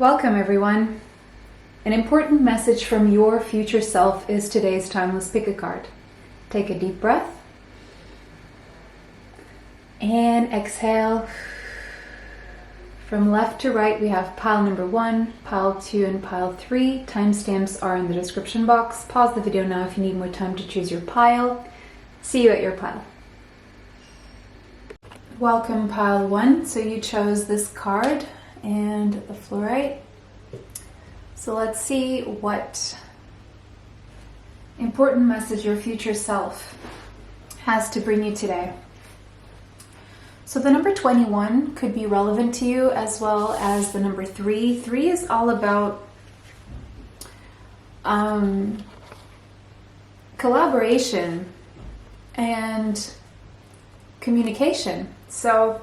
Welcome everyone. An important message from your future self is today's timeless pick a card. Take a deep breath and exhale. From left to right we have pile number 1, pile 2 and pile 3. Timestamps are in the description box. Pause the video now if you need more time to choose your pile. See you at your pile. Welcome pile 1. So you chose this card and the fluorite. So let's see what important message your future self has to bring you today. So the number 21 could be relevant to you, as well as the number 3. 3 is all about collaboration and communication. So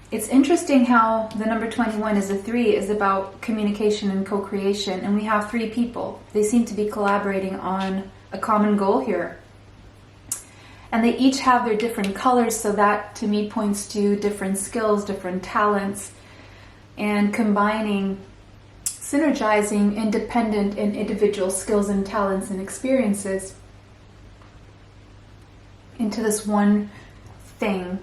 it's interesting how the number 21 is a 3 is about communication and co-creation, and we have 3 people. They seem to be collaborating on a common goal here. And they each have their different colors, so that to me points to different skills, different talents, and combining, synergizing independent and individual skills and talents and experiences into this one thing.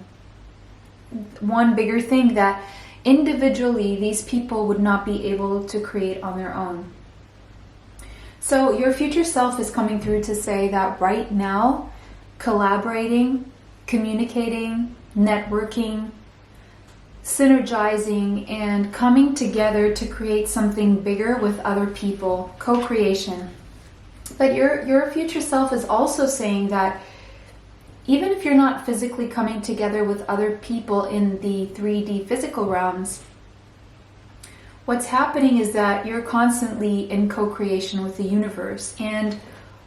One bigger thing that individually these people would not be able to create on their own. So your future self is coming through to say that right now, collaborating, communicating, networking, synergizing, and coming together to create something bigger with other people, co-creation. But your future self is also saying that even if you're not physically coming together with other people in the 3D physical realms, what's happening is that you're constantly in co-creation with the universe and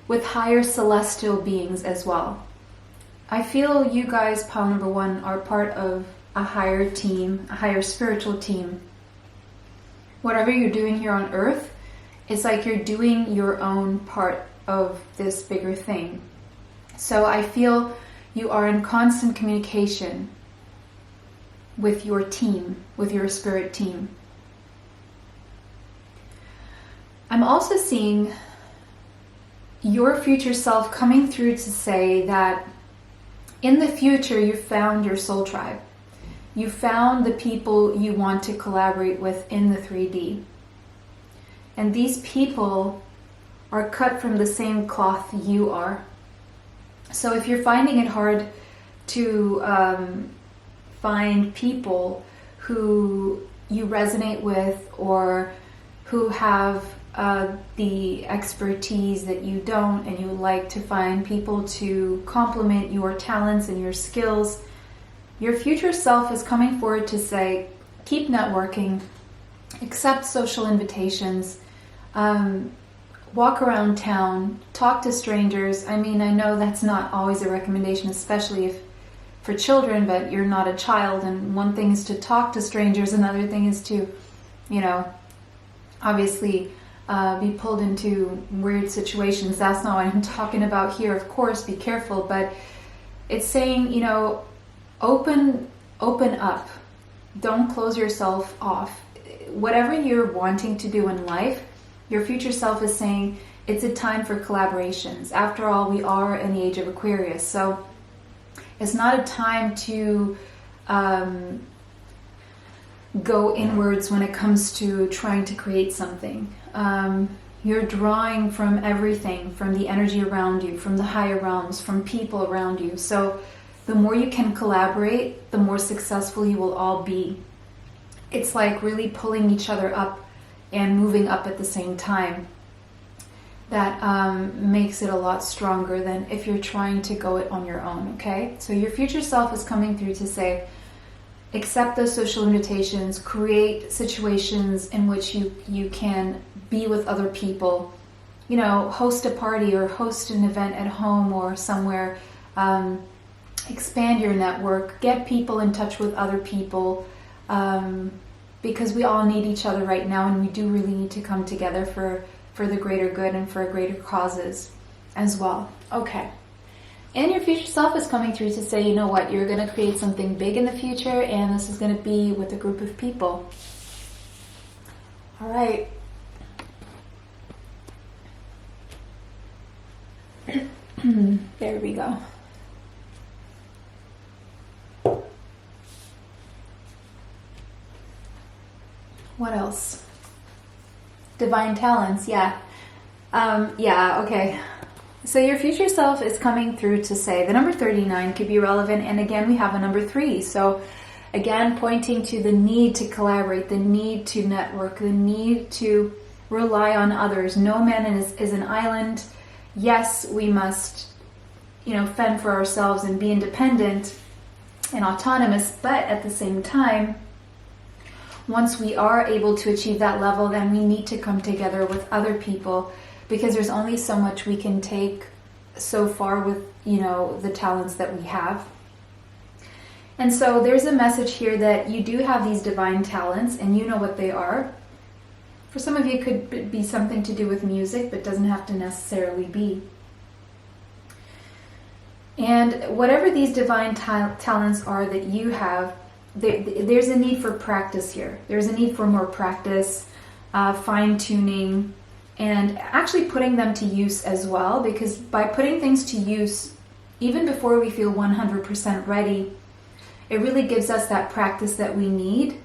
with higher celestial beings as well. I feel you guys, pile number 1, are part of a higher team, a higher spiritual team. Whatever you're doing here on earth, it's like you're doing your own part of this bigger thing. So I feel you are in constant communication with your team, with your spirit team. I'm also seeing your future self coming through to say that in the future you found your soul tribe. You found the people you want to collaborate with in the 3D. And these people are cut from the same cloth you are. So if you're finding it hard to find people who you resonate with, or who have the expertise that you don't, and you like to find people to complement your talents and your skills, your future self is coming forward to say, keep networking, accept social invitations, walk around town, talk to strangers. I mean, I know that's not always a recommendation, especially if for children, but you're not a child, and one thing is to talk to strangers, another thing is to, you know, obviously be pulled into weird situations. That's not what I'm talking about here. Of course, be careful, but it's saying, you know, open up. Don't close yourself off. Whatever you're wanting to do in life, your future self is saying it's a time for collaborations. After all, we are in the age of Aquarius, so it's not a time to go inwards when it comes to trying to create something. You're drawing from everything, from the energy around you, from the higher realms, from people around you. So the more you can collaborate, the more successful you will all be. It's like really pulling each other up and moving up at the same time. That makes it a lot stronger than if you're trying to go it on your own, okay? So your future self is coming through to say, accept those social invitations, create situations in which you can be with other people, you know, host a party or host an event at home or somewhere, expand your network, get people in touch with other people, because we all need each other right now, and we do really need to come together for the greater good and for greater causes as well. Okay. And your future self is coming through to say, you know what, you're going to create something big in the future, and this is going to be with a group of people. All right. There we go. What else? Divine talents, yeah. Yeah, okay. So your future self is coming through to say the number 39 could be relevant. And again, we have a number 3. So again, pointing to the need to collaborate, the need to network, the need to rely on others. No man is an island. Yes, we must, fend for ourselves and be independent and autonomous. But at the same time, once we are able to achieve that level, then we need to come together with other people, because there's only so much we can take so far with, the talents that we have. And so there's a message here that you do have these divine talents and you know what they are. For some of you, it could be something to do with music, but doesn't have to necessarily be. And whatever these divine talents are that you have, there's a need for practice here. There's a need for more practice, fine-tuning, and actually putting them to use as well, because by putting things to use, even before we feel 100% ready, it really gives us that practice that we need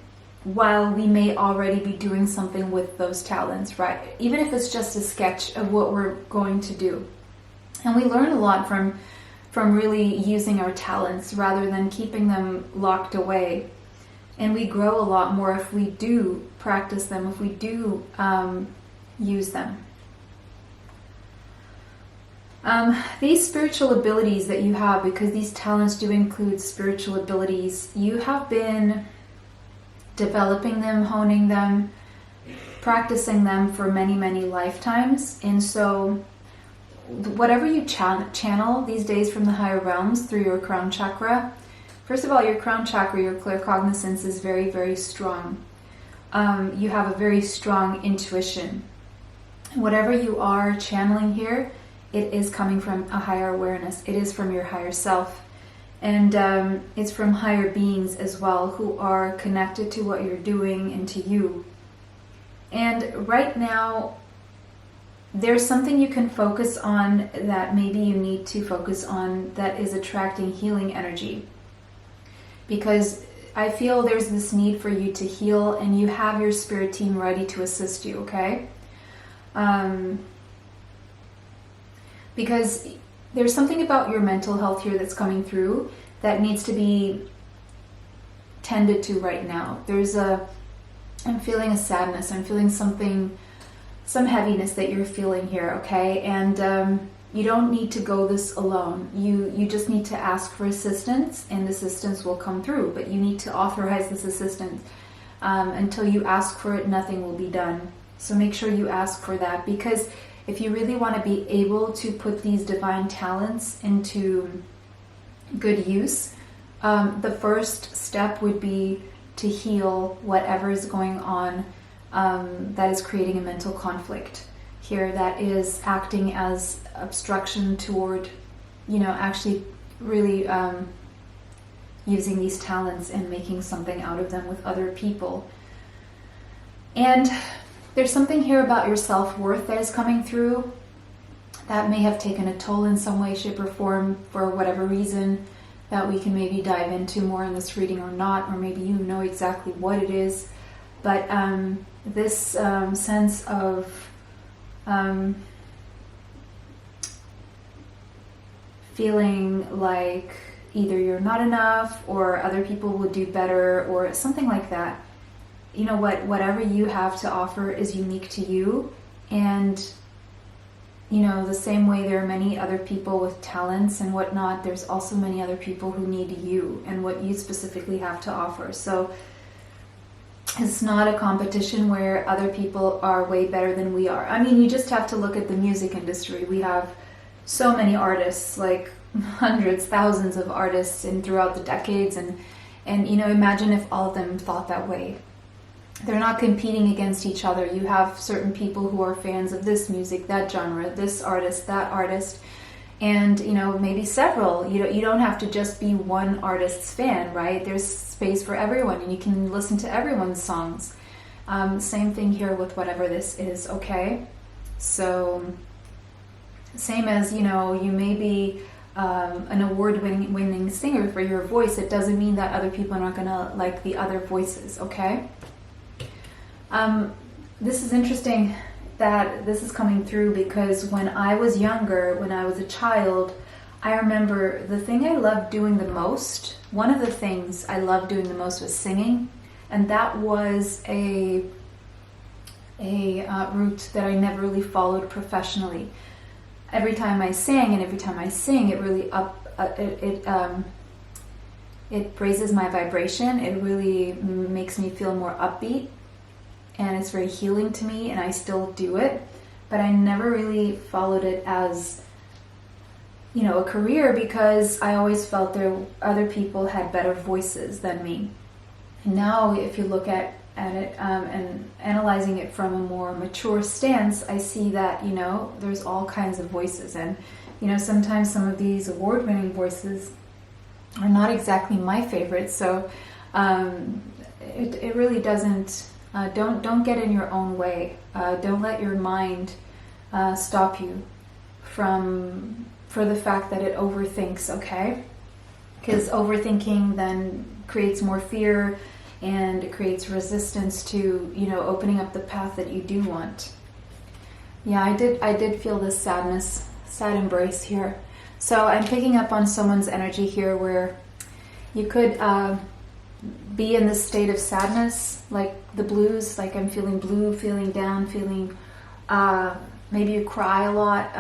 while we may already be doing something with those talents, right? Even if it's just a sketch of what we're going to do. And we learn a lot from really using our talents rather than keeping them locked away. And we grow a lot more if we do practice them, if we do use them. These spiritual abilities that you have, because these talents do include spiritual abilities, you have been developing them, honing them, practicing them for many, many lifetimes. And so whatever you channel these days from the higher realms through your crown chakra, first of all, your crown chakra, your claircognizance is very, very strong. You have a very strong intuition. Whatever you are channeling here, it is coming from a higher awareness. It is from your higher self. And it's from higher beings as well, who are connected to what you're doing and to you. And right now, there's something you can focus on that maybe you need to focus on that is attracting healing energy. Because I feel there's this need for you to heal, and you have your spirit team ready to assist you, okay? Because there's something about your mental health here that's coming through that needs to be tended to right now. I'm feeling a sadness. I'm feeling some heaviness that you're feeling here, okay? And you don't need to go this alone. You just need to ask for assistance, and assistance will come through. But you need to authorize this assistance. Until you ask for it, nothing will be done. So make sure you ask for that, because if you really want to be able to put these divine talents into good use, the first step would be to heal whatever is going on that is creating a mental conflict here, that is acting as obstruction toward, actually really using these talents and making something out of them with other people. And there's something here about your self-worth that is coming through that may have taken a toll in some way, shape, or form for whatever reason that we can maybe dive into more in this reading or not, or maybe you know exactly what it is. But this sense of feeling like either you're not enough or other people will do better or something like that. You know what, whatever you have to offer is unique to you. And, the same way there are many other people with talents and whatnot, there's also many other people who need you and what you specifically have to offer. So it's not a competition where other people are way better than we are. I mean, you just have to look at the music industry. We have so many artists, like hundreds, thousands of artists throughout the decades. And imagine if all of them thought that way. They're not competing against each other. You have certain people who are fans of this music, that genre, this artist, that artist, and maybe several. You don't have to just be one artist's fan, right? There's space for everyone, and you can listen to everyone's songs. Same thing here with whatever this is, okay? So, same as, you know, you may be an award-winning singer for your voice. It doesn't mean that other people are not going to like the other voices, okay? This is interesting that this is coming through, because when I was younger, when I was a child, I remember the thing I loved doing the most, one of the things I loved doing the most was singing, and that was a route that I never really followed professionally. Every time I sang and every time I sing, it really it raises my vibration. It really makes me feel more upbeat, and it's very healing to me, and I still do it. But I never really followed it as, you know, a career, because I always felt other people had better voices than me. And now, if you look at it and analyzing it from a more mature stance, I see that, you know, there's all kinds of voices, and, you know, sometimes some of these award-winning voices are not exactly my favorite. So it really doesn't. Don't get in your own way. Don't let your mind stop you for the fact that it overthinks, okay? Because overthinking then creates more fear, and it creates resistance to, you know, opening up the path that you do want. Yeah, I did feel this sadness, sad embrace here. So I'm picking up on someone's energy here where you could be in this state of sadness, like the blues, like I'm feeling blue, feeling down, feeling, maybe you cry a lot.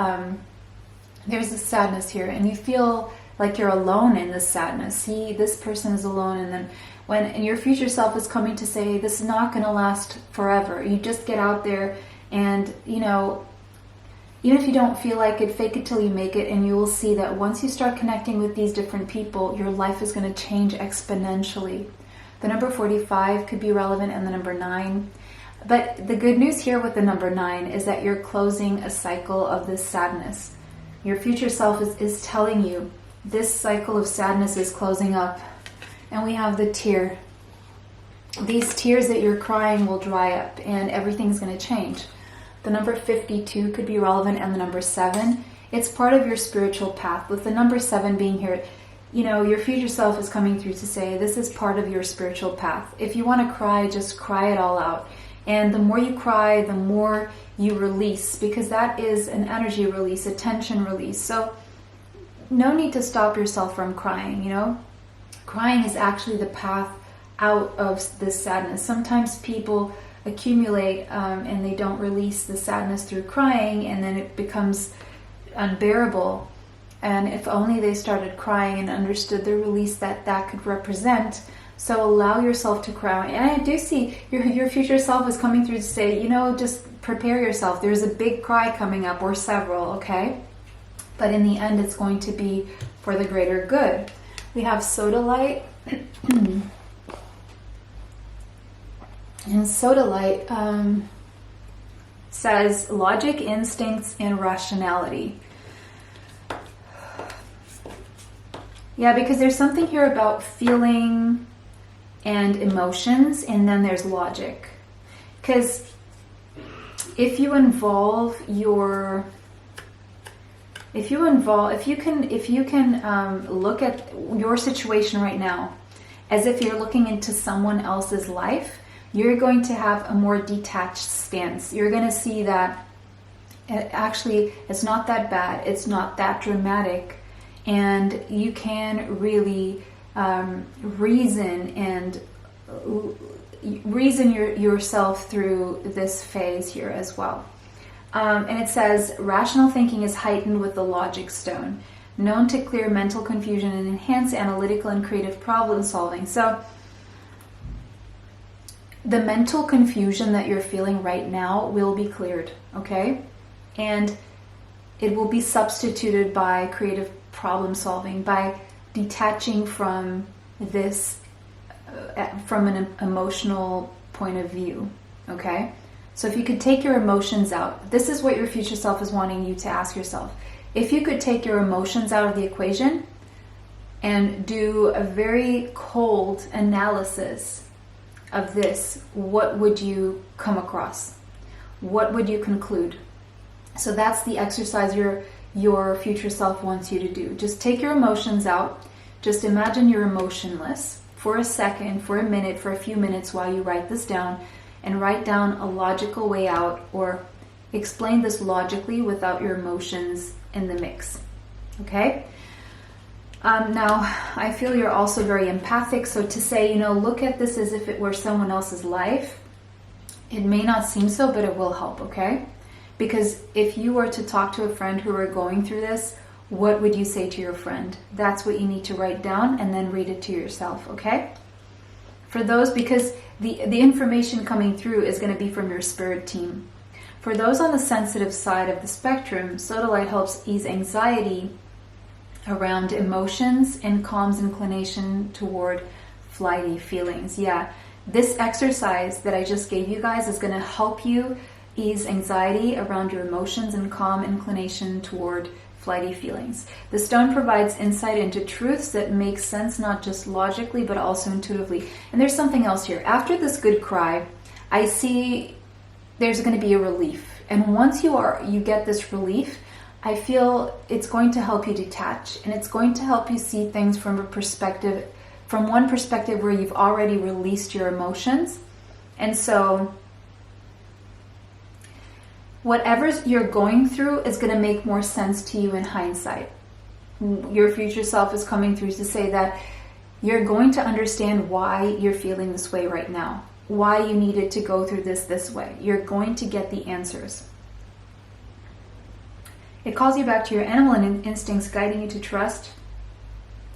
There's this sadness here, and you feel like you're alone in this sadness. See, this person is alone, and then and your future self is coming to say, this is not going to last forever. You just get out there and, you know, even if you don't feel like it, fake it till you make it, and you will see that once you start connecting with these different people, your life is going to change exponentially. The number 45 could be relevant, and the number 9. But the good news here with the number 9 is that you're closing a cycle of this sadness. Your future self is telling you this cycle of sadness is closing up. And we have the tear. These tears that you're crying will dry up, and everything's going to change. The number 52 could be relevant, and the number 7. It's part of your spiritual path. With the number 7 being here, you know, your future self is coming through to say this is part of your spiritual path. If you want to cry, just cry it all out. And the more you cry, the more you release, because that is an energy release, a tension release. So no need to stop yourself from crying, you know. Crying is actually the path out of this sadness. Sometimes people accumulate and they don't release the sadness through crying, and then it becomes unbearable. And if only they started crying and understood the release that that could represent. So allow yourself to cry. And I do see your future self is coming through to say, you know, just prepare yourself. There's a big cry coming up, or several, okay? But in the end, it's going to be for the greater good. We have Sodalite. And Sodalite says logic, instincts, and rationality. Yeah, because there's something here about feeling and emotions, and then there's logic. Because if you can look at your situation right now as if you're looking into someone else's life, you're going to have a more detached stance. You're going to see that actually it's not that bad, it's not that dramatic, and you can really reason yourself through this phase here as well. And it says, rational thinking is heightened with the logic stone, known to clear mental confusion and enhance analytical and creative problem solving. So the mental confusion that you're feeling right now will be cleared, okay? And it will be substituted by creative problem solving, by detaching from this, from an emotional point of view, okay? So if you could take your emotions out, this is what your future self is wanting you to ask yourself. If you could take your emotions out of the equation and do a very cold analysis of this, what would you come across? What would you conclude? So that's the exercise your future self wants you to do. Just take your emotions out. Just imagine you're emotionless for a second, for a minute, for a few minutes while you write this down, and write down a logical way out, or explain this logically without your emotions in the mix. Okay? Now, I feel you're also very empathic, so to say, look at this as if it were someone else's life, it may not seem so, but it will help, okay? Because if you were to talk to a friend who were going through this, what would you say to your friend? That's what you need to write down and then read it to yourself, okay? For those, because the information coming through is going to be from your spirit team. For those on the sensitive side of the spectrum, sodalite helps ease anxiety around emotions and calms inclination toward flighty feelings. Yeah, this exercise that I just gave you guys is going to help you ease anxiety around your emotions and calm inclination toward flighty feelings. The stone provides insight into truths that make sense not just logically but also intuitively. And there's something else here. After this good cry, I see there's going to be a relief. And once you get this relief, I feel it's going to help you detach, and it's going to help you see things from one perspective where you've already released your emotions. And so whatever you're going through is going to make more sense to you in hindsight. Your future self is coming through to say that you're going to understand why you're feeling this way right now, why you needed to go through this way. You're going to get the answers. It calls you back to your animal instincts, guiding you to trust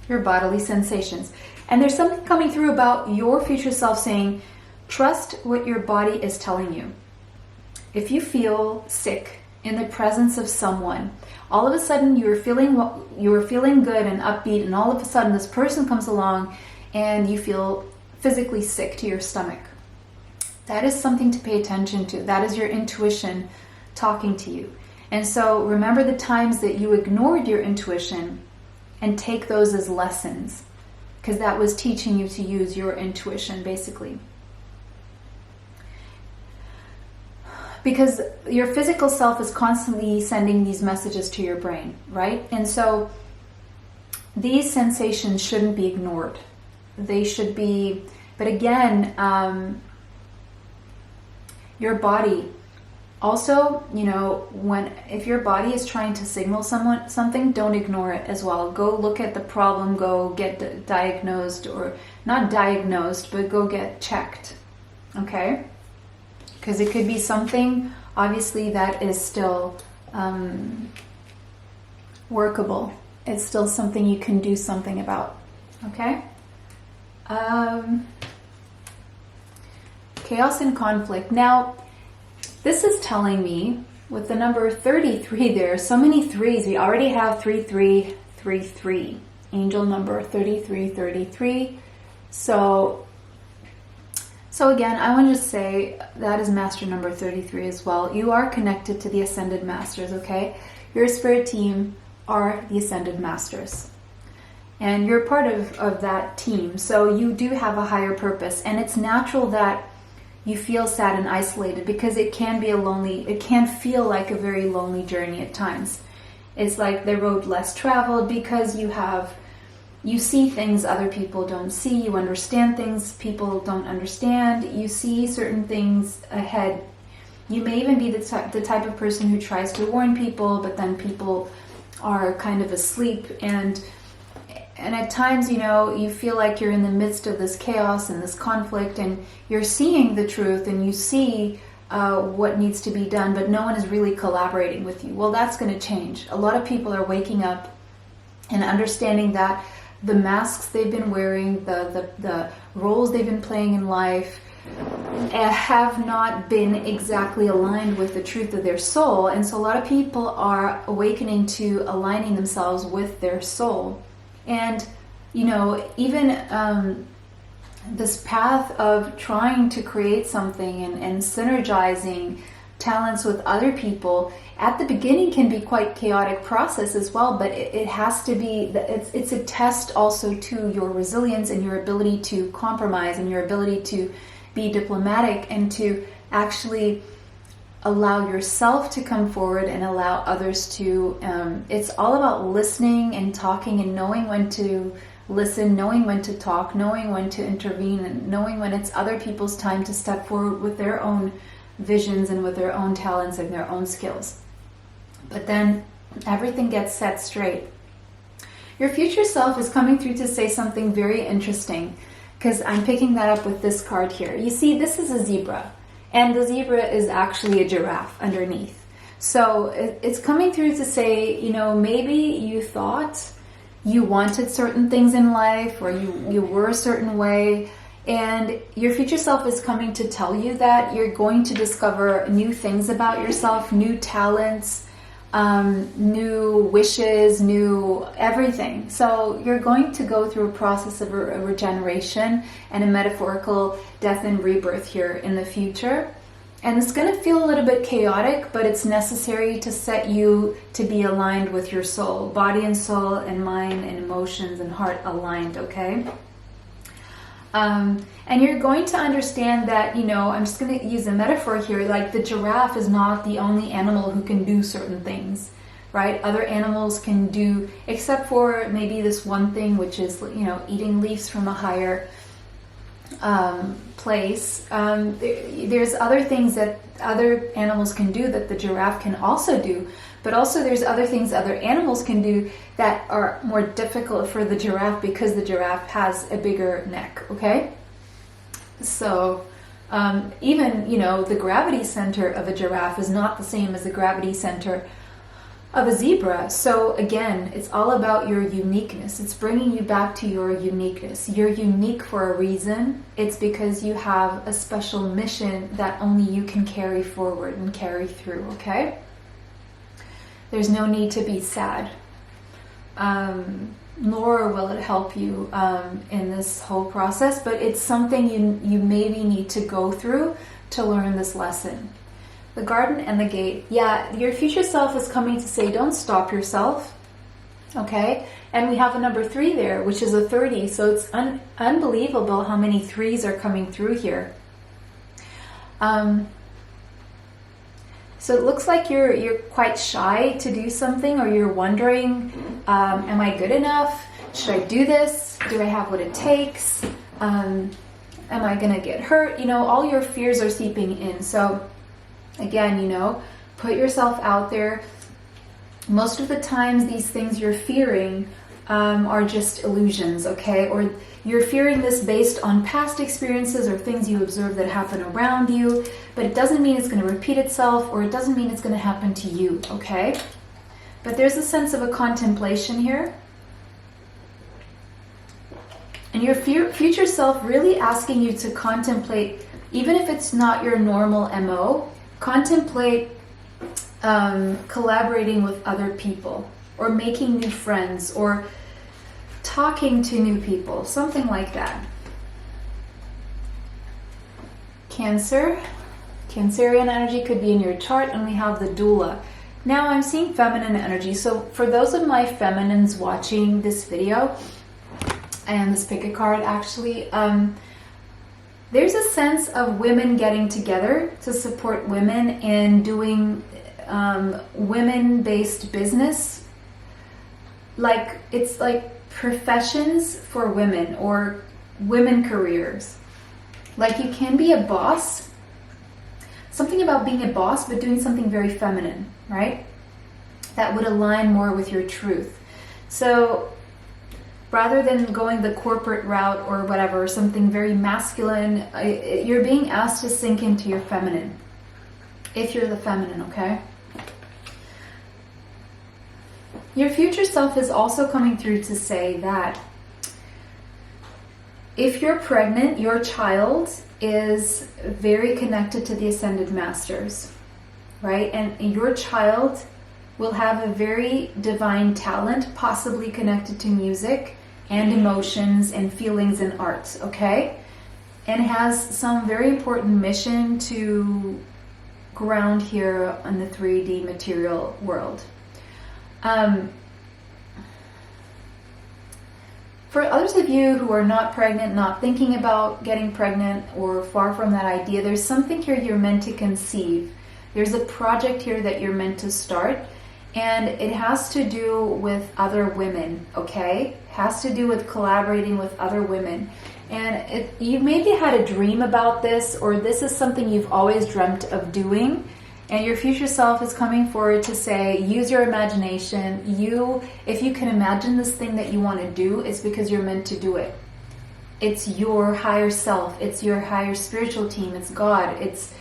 your bodily sensations. And there's something coming through about your future self saying, trust what your body is telling you. If you feel sick in the presence of someone, all of a sudden you were feeling good and upbeat, and all of a sudden this person comes along and you feel physically sick to your stomach. That is something to pay attention to. That is your intuition talking to you. And so remember the times that you ignored your intuition and take those as lessons, because that was teaching you to use your intuition, basically. Because your physical self is constantly sending these messages to your brain, right? And so these sensations shouldn't be ignored. They should be, but again, your body. Also, if your body is trying to signal something, don't ignore it as well. Go look at the problem, go get diagnosed, or not diagnosed, but go get checked, okay? Because it could be something, obviously, that is still workable. It's still something you can do something about, okay? Chaos and conflict. Now, this is telling me, with the number 33 there, so many threes. We already have 3333. Angel number 3333. So again, I want to just say that is master number 33 as well. You are connected to the ascended masters, okay? Your spirit team are the ascended masters. And you're part of that team. So you do have a higher purpose. And it's natural that you feel sad and isolated, because it can feel like a very lonely journey at times. It's like the road less traveled, because you see things other people don't see, you understand things people don't understand, you see certain things ahead. You may even be the type of person who tries to warn people, but then people are kind of asleep, and at times, you feel like you're in the midst of this chaos and this conflict, and you're seeing the truth, and you see what needs to be done, but no one is really collaborating with you. Well, that's going to change. A lot of people are waking up and understanding that the masks they've been wearing, the roles they've been playing in life, have not been exactly aligned with the truth of their soul. And so a lot of people are awakening to aligning themselves with their soul. And, even this path of trying to create something and synergizing talents with other people at the beginning can be quite chaotic process as well, but it has to be, it's a test also to your resilience and your ability to compromise and your ability to be diplomatic and to actually allow yourself to come forward and allow others to. It's all about listening and talking and knowing when to listen, knowing when to talk, knowing when to intervene, and knowing when it's other people's time to step forward with their own visions and with their own talents and their own skills. But then everything gets set straight. Your future self is coming through to say something very interesting, because I'm picking that up with this card here. You see, this is a zebra, and the zebra is actually a giraffe underneath. So it's coming through to say, you know, maybe you thought you wanted certain things in life, or you were a certain way, and your future self is coming to tell you that you're going to discover new things about yourself, new talents, new wishes, new everything. So you're going to go through a process of a regeneration and a metaphorical death and rebirth here in the future. And it's going to feel a little bit chaotic, but it's necessary to set you to be aligned with your soul, body and soul and mind and emotions and heart aligned, okay? And you're going to understand that, you know, I'm just going to use a metaphor here, like the giraffe is not the only animal who can do certain things, right? Other animals can do, except for maybe this one thing, which is, you know, eating leaves from a higher place. There's other things that other animals can do that the giraffe can also do, but also there's other things other animals can do that are more difficult for the giraffe because the giraffe has a bigger neck, okay? So even, you know, the gravity center of a giraffe is not the same as the gravity center of a zebra. So again, it's all about your uniqueness. It's bringing you back to your uniqueness. You're unique for a reason. It's because you have a special mission that only you can carry forward and carry through, okay? There's no need to be sad. Nor will it help you in this whole process, but it's something you maybe need to go through to learn this lesson. The garden and the gate. Yeah, your future self is coming to say, don't stop yourself. Okay? And we have a number 3 there, which is a 30. So it's unbelievable how many 3s are coming through here. So it looks like you're quite shy to do something, or you're wondering, am I good enough? Should I do this? Do I have what it takes? Am I going to get hurt? You know, all your fears are seeping in. So again, you know, put yourself out there. Most of the times these things you're fearing are just illusions, okay? Or you're fearing this based on past experiences or things you observe that happen around you, but it doesn't mean it's going to repeat itself, or it doesn't mean it's going to happen to you, okay? But there's a sense of a contemplation here. And your future self really asking you to contemplate, even if it's not your normal MO, contemplate collaborating with other people, or making new friends, or talking to new people, something like that. Cancer. Cancerian energy could be in your chart, and we have the doula. Now I'm seeing feminine energy. So for those of my feminines watching this video, and this pick a card actually, there's a sense of women getting together to support women and doing women-based business. Like, it's like professions for women, or women careers. Like, you can be a boss, something about being a boss, but doing something very feminine, right? That would align more with your truth. So rather than going the corporate route or whatever, something very masculine, you're being asked to sink into your feminine, if you're the feminine, okay? Your future self is also coming through to say that if you're pregnant, your child is very connected to the Ascended Masters, right? And your child will have a very divine talent, possibly connected to music and emotions and feelings and arts, okay? And has some very important mission to ground here on the 3D material world. For others of you who are not pregnant, not thinking about getting pregnant, or far from that idea, there's something here you're meant to conceive. There's a project here that you're meant to start, and it has to do with other women, okay? It has to do with collaborating with other women. And you maybe had a dream about this, or this is something you've always dreamt of doing, and your future self is coming forward to say, use your imagination. If you can imagine this thing that you want to do, it's because you're meant to do it. It's your higher self. It's your higher spiritual team. It's God. It's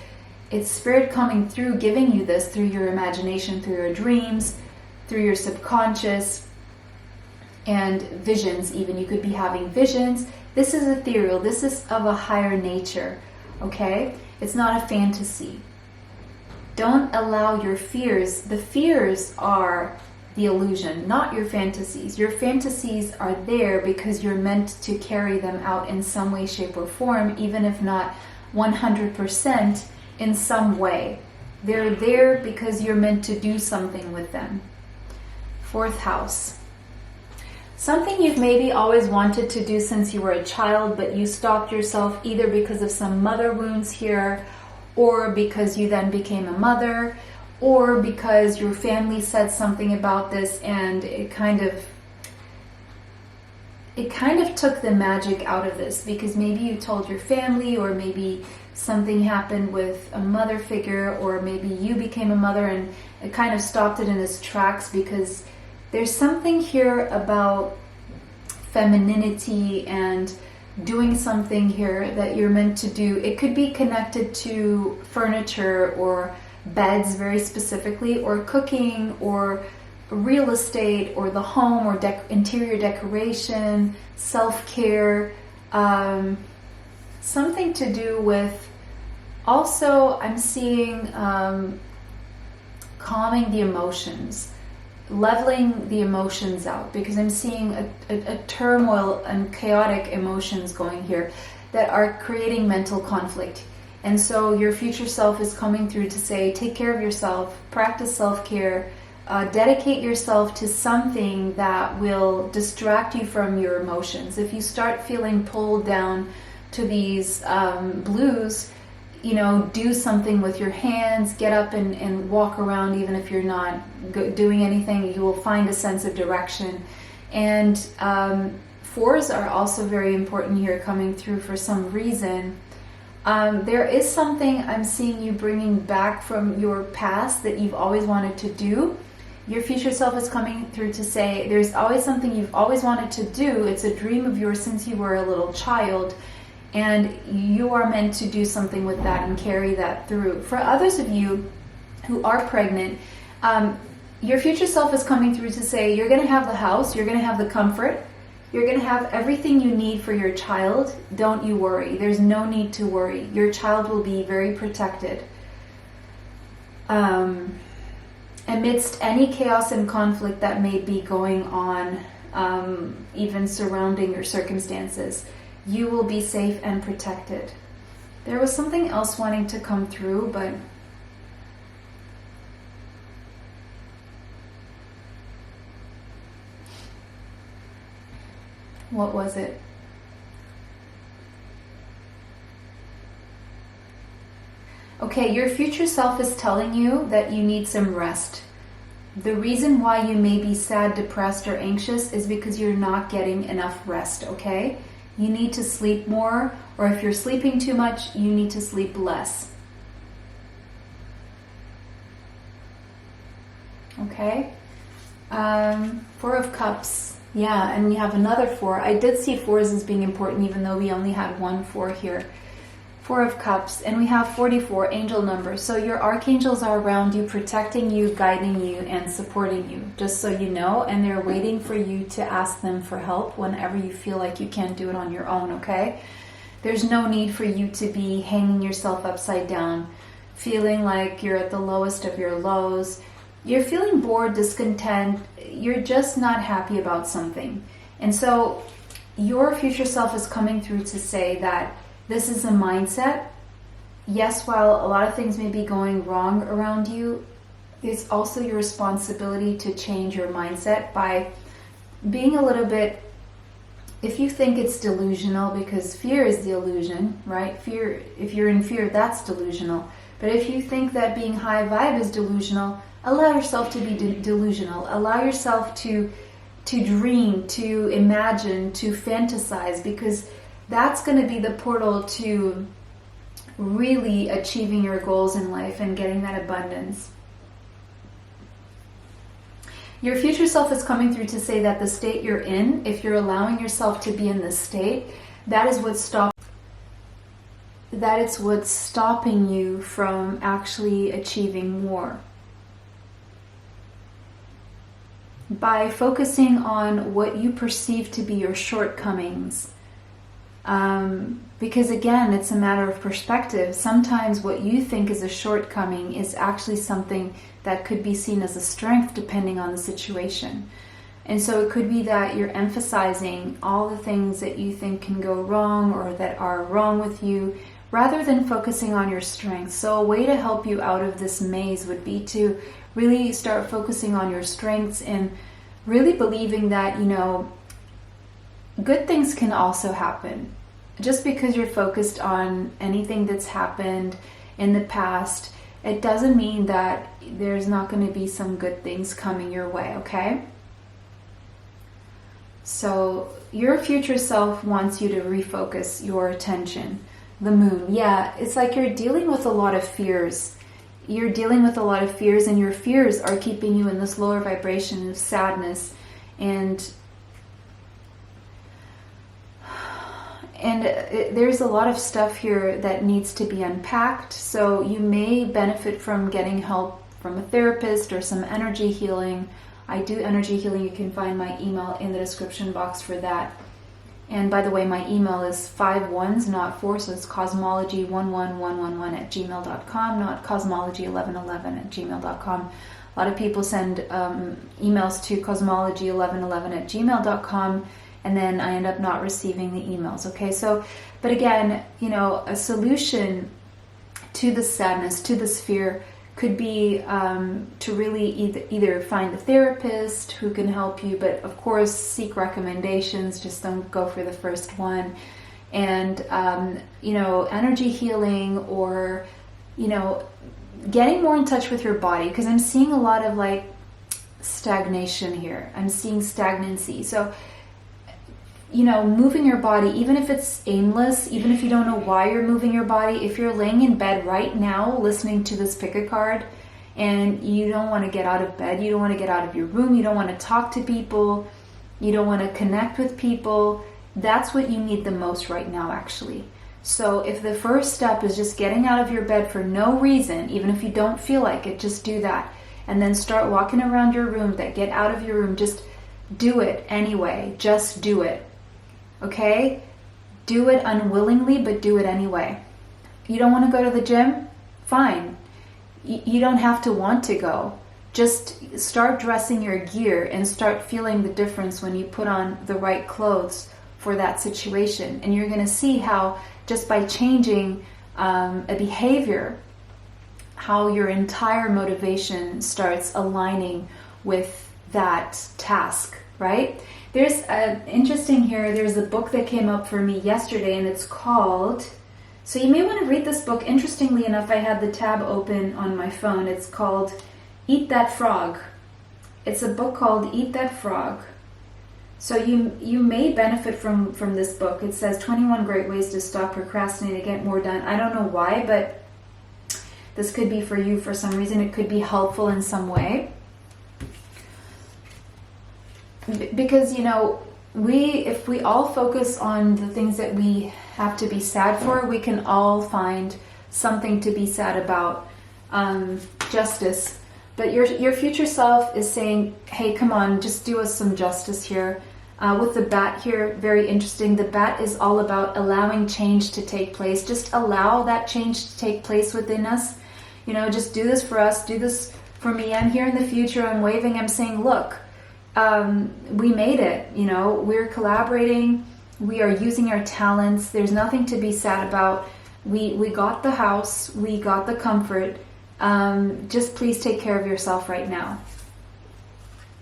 Spirit coming through, giving you this through your imagination, through your dreams, through your subconscious, and visions even. You could be having visions. This is ethereal. This is of a higher nature, okay? It's not a fantasy. Don't allow your fears. The fears are the illusion, not your fantasies. Your fantasies are there because you're meant to carry them out in some way, shape, or form, even if not 100% in some way. They're there because you're meant to do something with them. Fourth house. Something you've maybe always wanted to do since you were a child, but you stopped yourself either because of some mother wounds here, or because you then became a mother, or because your family said something about this and it kind of took the magic out of this, because maybe you told your family, or maybe something happened with a mother figure, or maybe you became a mother and it kind of stopped it in its tracks, because there's something here about femininity and doing something here that you're meant to do. It could be connected to furniture or beds very specifically, or cooking, or real estate, or the home, or interior decoration, self-care, something to do with, also I'm seeing calming the emotions, leveling the emotions out, because I'm seeing a turmoil and chaotic emotions going here that are creating mental conflict. And so your future self is coming through to say, take care of yourself, practice self-care, dedicate yourself to something that will distract you from your emotions. If you start feeling pulled down to these blues, do something with your hands, get up and walk around. Even if you're not doing anything, you will find a sense of direction. And fours are also very important here, coming through for some reason. There is something I'm seeing you bringing back from your past that you've always wanted to do. Your future self is coming through to say, there's always something you've always wanted to do. It's a dream of yours since you were a little child. And you are meant to do something with that and carry that through. For others of you who are pregnant, your future self is coming through to say, you're going to have the house, you're going to have the comfort, you're going to have everything you need for your child. Don't you worry. There's no need to worry. Your child will be very protected. Amidst any chaos and conflict that may be going on, even surrounding your circumstances, you will be safe and protected. There was something else wanting to come through, but what was it? Okay, your future self is telling you that you need some rest. The reason why you may be sad, depressed, or anxious is because you're not getting enough rest, okay? You need to sleep more, or if you're sleeping too much, you need to sleep less. Okay? Four of Cups. Yeah, and you have another 4. I did see 4s as being important, even though we only had 1 4 here. 4 of Cups, and we have 44, angel number. So your archangels are around you, protecting you, guiding you, and supporting you, just so you know, and they're waiting for you to ask them for help whenever you feel like you can't do it on your own, okay? There's no need for you to be hanging yourself upside down, feeling like you're at the lowest of your lows. You're feeling bored, discontent, you're just not happy about something. And so your future self is coming through to say that this is a mindset. Yes, while a lot of things may be going wrong around you, it's also your responsibility to change your mindset by being a little bit if you think it's delusional, because fear is the illusion, right? Fear, if you're in fear, that's delusional. But if you think that being high vibe is delusional, allow yourself to be delusional. Allow yourself to dream, to imagine, to fantasize, because that's going to be the portal to really achieving your goals in life and getting that abundance. Your future self is coming through to say that the state you're in, if you're allowing yourself to be in this state, that is what's stopping you from actually achieving more. By focusing on what you perceive to be your shortcomings. Because again, it's a matter of perspective. Sometimes what you think is a shortcoming is actually something that could be seen as a strength depending on the situation. And so it could be that you're emphasizing all the things that you think can go wrong or that are wrong with you, rather than focusing on your strengths. So a way to help you out of this maze would be to really start focusing on your strengths and really believing that, good things can also happen. Just because you're focused on anything that's happened in the past, it doesn't mean that there's not going to be some good things coming your way, okay? So your future self wants you to refocus your attention. The moon, yeah, it's like you're dealing with a lot of fears. You're dealing with a lot of fears, and your fears are keeping you in this lower vibration of sadness. And there's a lot of stuff here that needs to be unpacked. So you may benefit from getting help from a therapist or some energy healing. I do energy healing. You can find my email in the description box for that. And by the way, my email is 5 ones, not 4, so it's cosmology11111@gmail.com, not cosmology1111@gmail.com. A lot of people send emails to cosmology1111@gmail.com, and then I end up not receiving the emails, okay? So, but again, a solution to the sadness, to this fear, could be to really either find a therapist who can help you, but of course seek recommendations, just don't go for the first one. And energy healing, or getting more in touch with your body, because I'm seeing a lot of like stagnation here. I'm seeing stagnancy. So moving your body, even if it's aimless, even if you don't know why you're moving your body, if you're laying in bed right now listening to this pick a card and you don't want to get out of bed, you don't want to get out of your room, you don't want to talk to people, you don't want to connect with people, that's what you need the most right now, actually. So if the first step is just getting out of your bed for no reason, even if you don't feel like it, just do that. And then start walking around your room, get out of your room, just do it anyway, just do it. Okay? Do it unwillingly, but do it anyway. You don't want to go to the gym? Fine. You don't have to want to go. Just start dressing your gear and start feeling the difference when you put on the right clothes for that situation. And you're going to see how just by changing a behavior, how your entire motivation starts aligning with that task, right? There's interesting here, there's a book that came up for me yesterday, and it's called, so you may want to read this book. Interestingly enough, I had the tab open on my phone. It's called Eat That Frog. It's a book called Eat That Frog. So you may benefit from this book. It says 21 great ways to stop procrastinating to get more done. I don't know why, but this could be for you for some reason. It could be helpful in some way. Because, if we all focus on the things that we have to be sad for, we can all find something to be sad about. Justice. But your future self is saying, hey, come on, just do us some justice here. With the bat here, very interesting. The bat is all about allowing change to take place. Just allow that change to take place within us. Just do this for us. Do this for me. I'm here in the future. I'm waving. I'm saying, look, we made it. We're collaborating. We are using our talents. There's nothing to be sad about. We got the house. We got the comfort. Just please take care of yourself right now.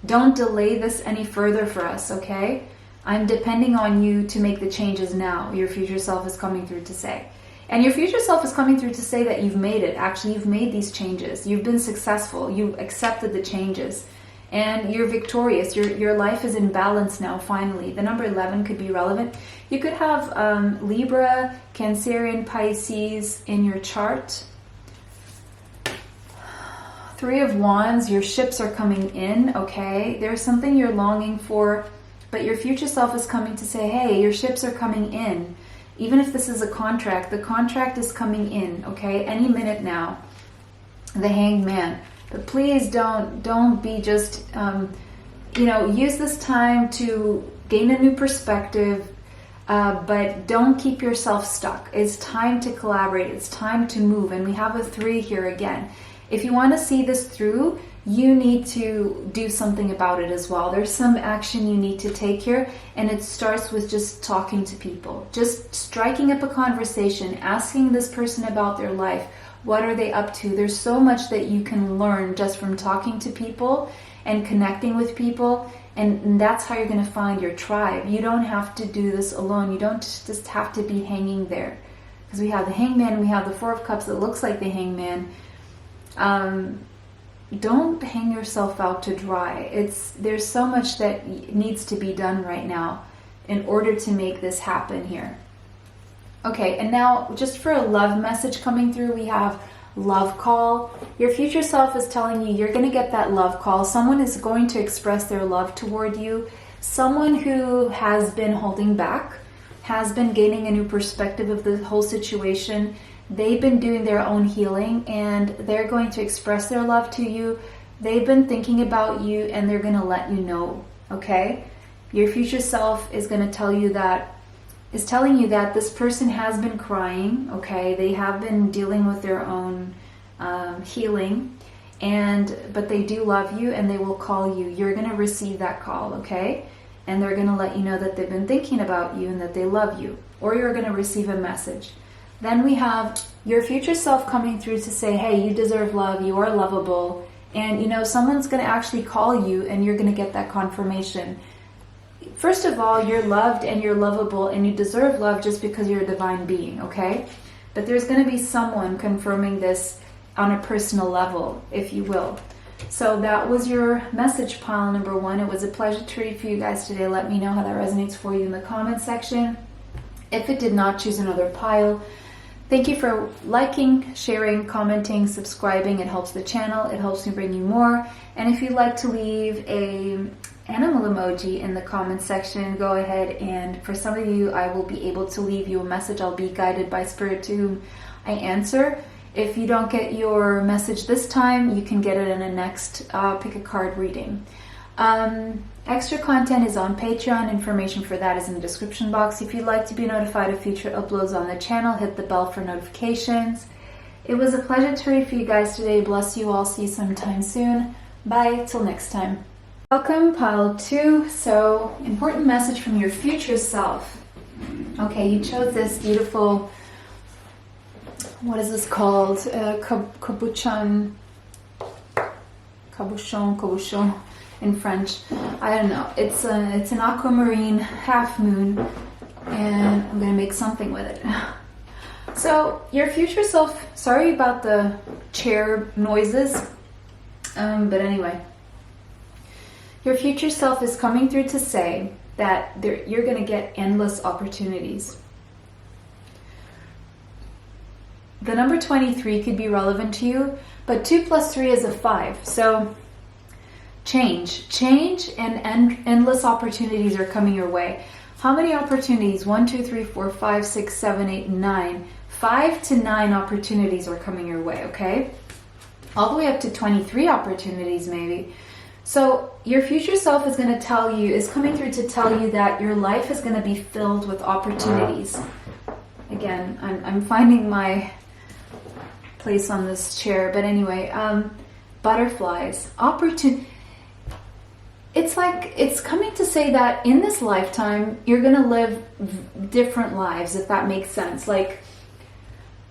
Don't delay this any further for us, okay? I'm depending on you to make the changes now, your future self is coming through to say. And your future self is coming through to say that you've made it. Actually, you've made these changes. You've been successful. You accepted the changes. And you're victorious. Your life is in balance now, finally. The number 11 could be relevant. You could have Libra, Cancerian, Pisces in your chart. 3 of Wands, your ships are coming in, okay? There's something you're longing for, but your future self is coming to say, hey, your ships are coming in. Even if this is a contract, the contract is coming in, okay? Any minute now. The Hanged Man. But please don't be just, use this time to gain a new perspective, but don't keep yourself stuck. It's time to collaborate. It's time to move. And we have a 3 here again. If you want to see this through, you need to do something about it as well. There's some action you need to take here, and it starts with just talking to people. Just striking up a conversation, asking this person about their life. What are they up to? There's so much that you can learn just from talking to people and connecting with people, and that's how you're going to find your tribe. You don't have to do this alone. You don't just have to be hanging there. Because we have the Hangman, we have the 4 of Cups that looks like the Hangman. Don't hang yourself out to dry. There's so much that needs to be done right now in order to make this happen here. Okay, and now just for a love message coming through, we have love call. Your future self is telling you you're going to get that love call. Someone is going to express their love toward you. Someone who has been holding back, has been gaining a new perspective of the whole situation. They've been doing their own healing, and they're going to express their love to you. They've been thinking about you, and they're going to let you know, okay? Your future self is going to telling you that this person has been crying, okay? They have been dealing with their own healing, but they do love you, and they will call you. You're going to receive that call, okay? And they're going to let you know that they've been thinking about you and that they love you, or you're going to receive a message. Then we have your future self coming through to say, hey, you deserve love, you are lovable, and someone's going to actually call you, and you're going to get that confirmation. First of all, you're loved and you're lovable, and you deserve love just because you're a divine being, okay? But there's going to be someone confirming this on a personal level, if you will. So that was your message pile number 1. It was a pleasure to read for you guys today. Let me know how that resonates for you in the comment section. If it did not, choose another pile. Thank you for liking, sharing, commenting, subscribing. It helps the channel. It helps me bring you more. And if you'd like to leave an animal emoji in the comment section, go ahead, and for some of you, I will be able to leave you a message. I'll be guided by Spirit to whom I answer. If you don't get your message this time, you can get it in a next pick a card reading. Extra content is on Patreon. Information for that is in the description box. If you'd like to be notified of future uploads on the channel, hit the bell for notifications. It was a pleasure to read for you guys today. Bless you all. See you sometime soon. Bye. Till next time. Welcome, pile 2. So, important message from your future self. Okay, you chose this beautiful, what is this called? Cabochon in French. I don't know. It's an aquamarine half moon, and I'm going to make something with it. So, your future self, sorry about the chair noises, but anyway. Your future self is coming through to say that you're going to get endless opportunities. The number 23 could be relevant to you, but 2 plus 3 is a 5. So change and endless opportunities are coming your way. How many opportunities? 1, 2, 3, 4, 5, 6, 7, 8, 9. 5 to 9 opportunities are coming your way, okay? All the way up to 23 opportunities maybe. So your future self is going to tell you, is coming through to tell you that your life is going to be filled with opportunities. Again, I'm finding my place on this chair, but anyway, butterflies, it's coming to say that in this lifetime, you're going to live different lives, if that makes sense. Like,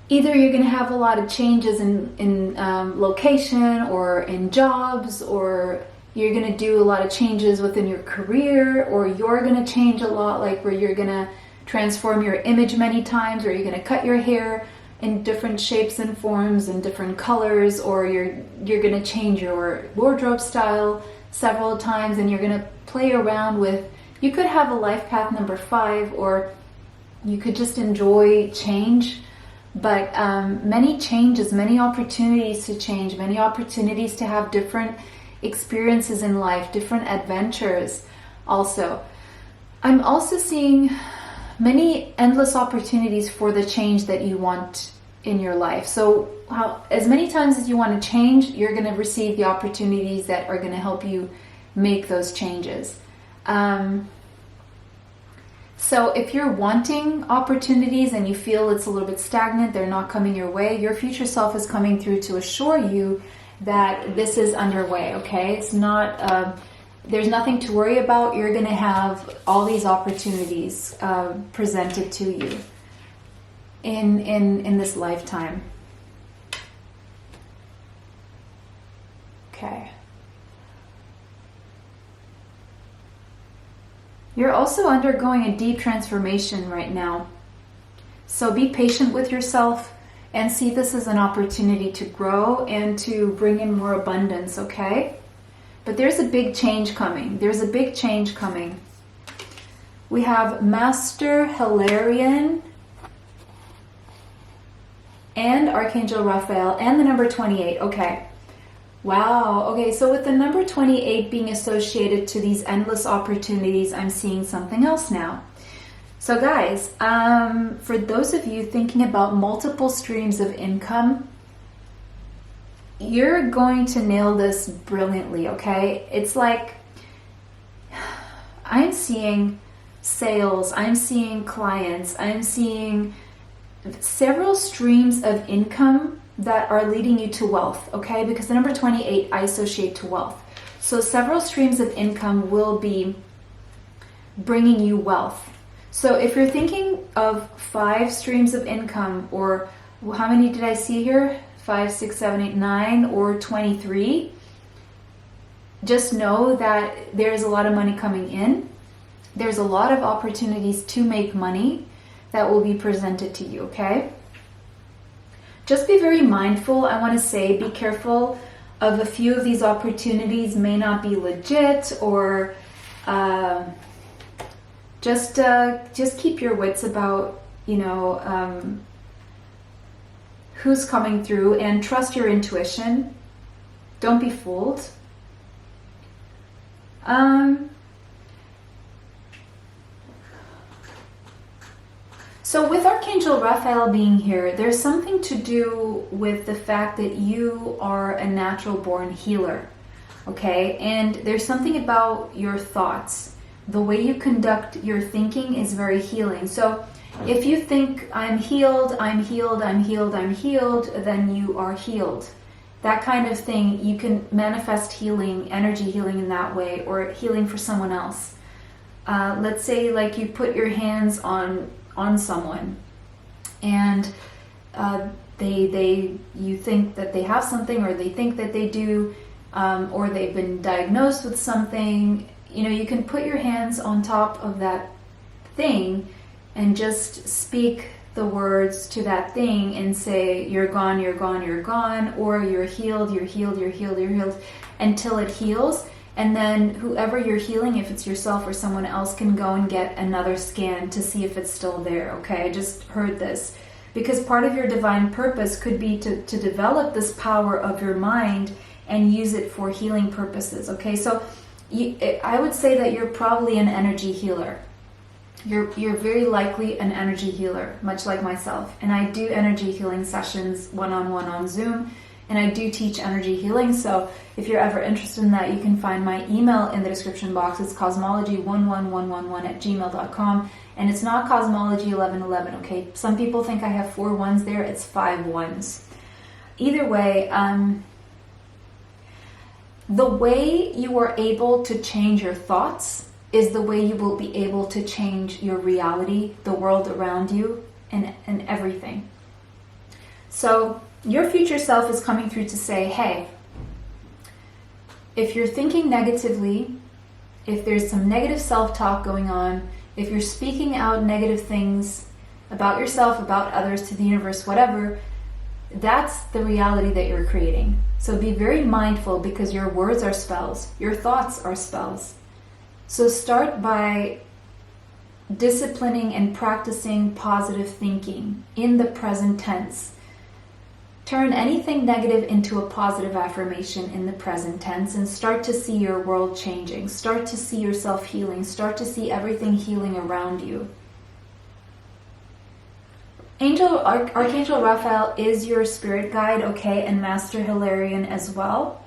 either you're going to have a lot of changes in location or in jobs, or you're going to do a lot of changes within your career, or you're going to change a lot, like where you're going to transform your image many times, or you're going to cut your hair in different shapes and forms and different colors, or you're going to change your wardrobe style several times, and you're going to play around with, you could have a life path number 5, or you could just enjoy change. But many changes, many opportunities to change, many opportunities to have different experiences in life, different adventures also. I'm also seeing many endless opportunities for the change that you want in your life. So as many times as you want to change, you're going to receive the opportunities that are going to help you make those changes. So if you're wanting opportunities and you feel it's a little bit stagnant, they're not coming your way, your future self is coming through to assure you that this is underway, okay? It's not, there's nothing to worry about. You're going to have all these opportunities presented to you in this lifetime. Okay. You're also undergoing a deep transformation right now. So be patient with yourself and see this as an opportunity to grow and to bring in more abundance, okay? But there's a big change coming. There's a big change coming. We have Master Hilarion and Archangel Raphael and the number 28. Okay. Wow. Okay, so with the number 28 being associated to these endless opportunities, I'm seeing something else now. So guys, for those of you thinking about multiple streams of income, you're going to nail this brilliantly, okay? It's like, I'm seeing sales, I'm seeing clients, I'm seeing several streams of income that are leading you to wealth, okay? Because the number 28 I associate to wealth. So several streams of income will be bringing you wealth. So if you're thinking of 5 streams of income, or how many did I see here? 5, 6, 7, 8, 9, or 23, just know that there's a lot of money coming in. There's a lot of opportunities to make money that will be presented to you, okay? Just be very mindful. I want to say be careful of a few of these opportunities may not be legit, or just keep your wits about, you know, who's coming through, and trust your intuition. Don't be fooled. So with Archangel Raphael being here, there's something to do with the fact that you are a natural born healer, okay? And there's something about your thoughts. The way you conduct your thinking is very healing. So if you think, I'm healed, I'm healed, I'm healed, I'm healed, then you are healed. That kind of thing, you can manifest healing, energy healing in that way, or healing for someone else. Let's say like you put your hands on someone, and you think that they have something, or they think that they do, or they've been diagnosed with something. You know, you can put your hands on top of that thing and just speak the words to that thing and say, you're gone, you're gone, you're gone, or you're healed, you're healed, you're healed, you're healed, until it heals. And then whoever you're healing, if it's yourself or someone else, can go and get another scan to see if it's still there, okay? I just heard this. Because part of your divine purpose could be to develop this power of your mind and use it for healing purposes, okay? So I would say that you're probably an energy healer. You're very likely an energy healer, much like myself. And I do energy healing sessions one-on-one on Zoom. And I do teach energy healing, so if you're ever interested in that, you can find my email in the description box. It's cosmology11111@gmail.com, and it's not cosmology1111, okay? Some people think I have 4 ones there. It's 5 ones. Either way, the way you are able to change your thoughts is the way you will be able to change your reality, the world around you, and everything. So your future self is coming through to say, hey, if you're thinking negatively, if there's some negative self-talk going on, if you're speaking out negative things about yourself, about others, to the universe, whatever, that's the reality that you're creating. So be very mindful, because your words are spells, your thoughts are spells. So start by disciplining and practicing positive thinking in the present tense. Turn anything negative into a positive affirmation in the present tense, and start to see your world changing. Start to see yourself healing. Start to see everything healing around you. Archangel Raphael is your spirit guide, okay, and Master Hilarion as well.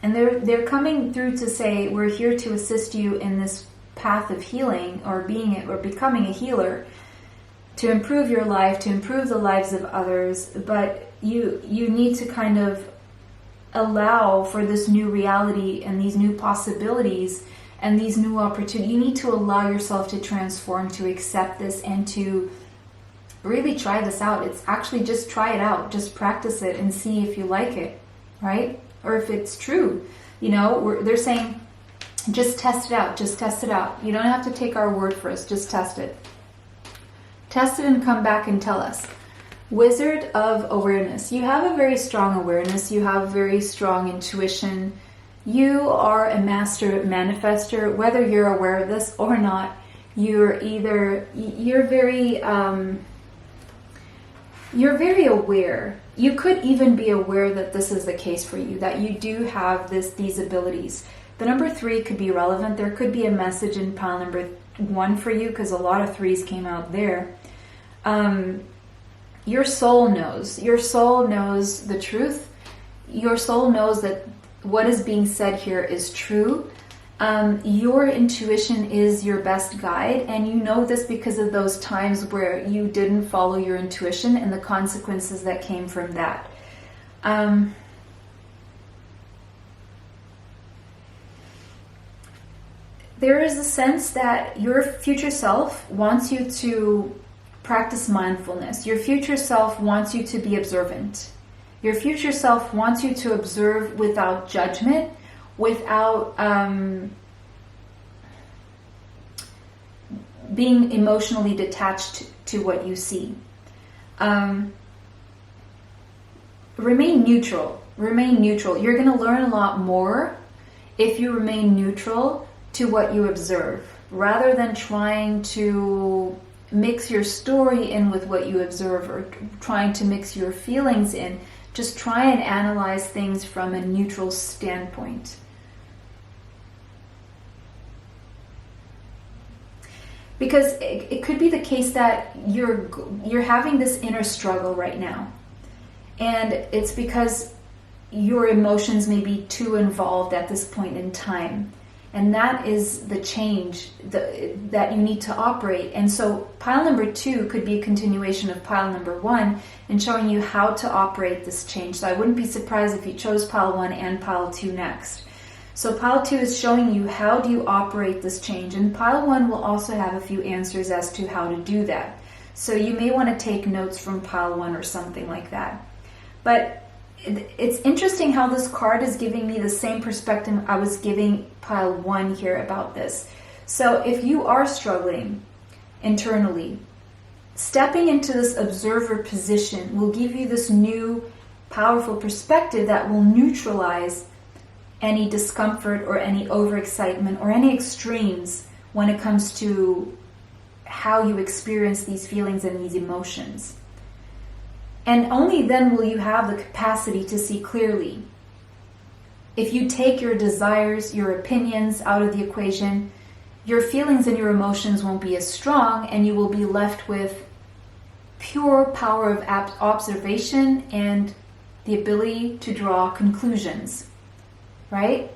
And they're coming through to say, we're here to assist you in this path of healing, or becoming a healer, to improve your life, to improve the lives of others. But you need to kind of allow for this new reality and these new possibilities and these new opportunities. You need to allow yourself to transform, to accept this, and to really try this out. It's actually, just try it out, just practice it and see if you like it, right? Or if it's true. You know, they're saying, just test it out, just test it out. You don't have to take our word for us, just test it. Test it and come back and tell us. Wizard of Awareness. You have a very strong awareness. You have very strong intuition. You are a master manifester. Whether you're aware of this or not, you're very aware. You could even be aware that this is the case for you, that you do have these abilities. The number 3 could be relevant. There could be a message in pile number 1 for you, because a lot of 3s came out there. Your soul knows. Your soul knows the truth. Your soul knows that what is being said here is true. Your intuition is your best guide, and you know this because of those times where you didn't follow your intuition and the consequences that came from that. There is a sense that your future self wants you to practice mindfulness. Your future self wants you to be observant. Your future self wants you to observe without judgment, without being emotionally detached to what you see. Remain neutral. Remain neutral. You're going to learn a lot more if you remain neutral to what you observe, rather than trying to mix your story in with what you observe, or trying to mix your feelings in. Just try and analyze things from a neutral standpoint. Because it could be the case that you're having this inner struggle right now. And it's because your emotions may be too involved at this point in time. And that is the change that you need to operate. And so pile number 2 could be a continuation of pile number 1 and showing you how to operate this change. So I wouldn't be surprised if you chose pile 1 and pile 2 next. So pile 2 is showing you how do you operate this change. And pile 1 will also have a few answers as to how to do that. So you may want to take notes from pile 1 or something like that. But it's interesting how this card is giving me the same perspective I was giving pile 1 here about this. So if you are struggling internally, stepping into this observer position will give you this new powerful perspective that will neutralize any discomfort or any overexcitement or any extremes when it comes to how you experience these feelings and these emotions. And only then will you have the capacity to see clearly. If you take your desires, your opinions out of the equation, your feelings and your emotions won't be as strong, and you will be left with pure power of observation and the ability to draw conclusions, right?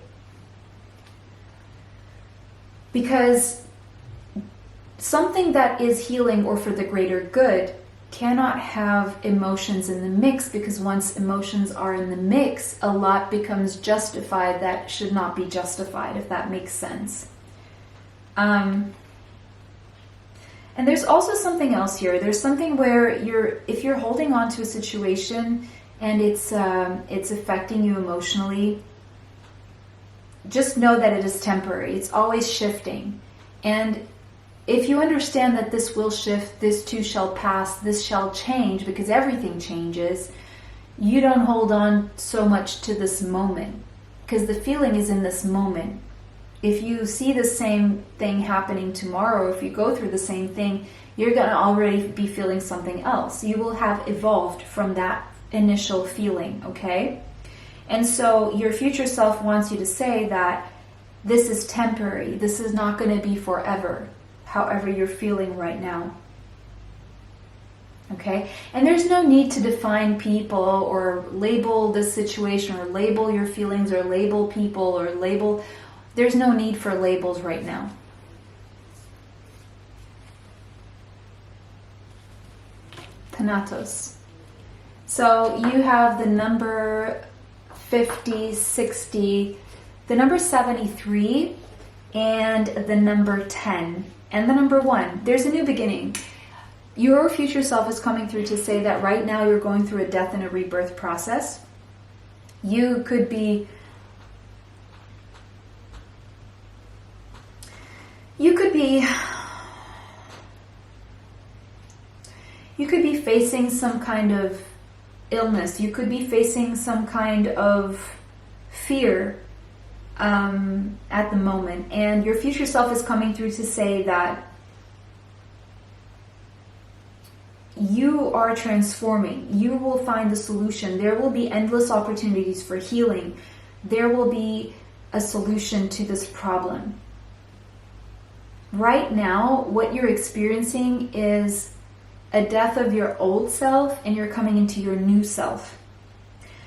Because something that is healing or for the greater good cannot have emotions in the mix, because once emotions are in the mix, a lot becomes justified that should not be justified, if that makes sense. And there's also something else here. There's something where if you're holding on to a situation and it's affecting you emotionally, just know that it is temporary. It's always shifting. And if you understand that this will shift, this too shall pass, this shall change, because everything changes, you don't hold on so much to this moment, because the feeling is in this moment. If you see the same thing happening tomorrow, if you go through the same thing, you're going to already be feeling something else. You will have evolved from that initial feeling, okay? And so your future self wants you to say that this is temporary. This is not going to be forever, however you're feeling right now. Okay? And there's no need to define people or label this situation or label your feelings or label people or label. There's no need for labels right now. Thanatos. So you have the number 50, 60, the number 73, and the number 10, and the number 1. There's a new beginning. Your future self is coming through to say that right now you're going through a death and a rebirth process. You could be facing some kind of illness. You could be facing some kind of fear at the moment. And your future self is coming through to say that you are transforming. You will find the solution. There will be endless opportunities for healing. There will be a solution to this problem. Right now, what you're experiencing is a death of your old self, and you're coming into your new self.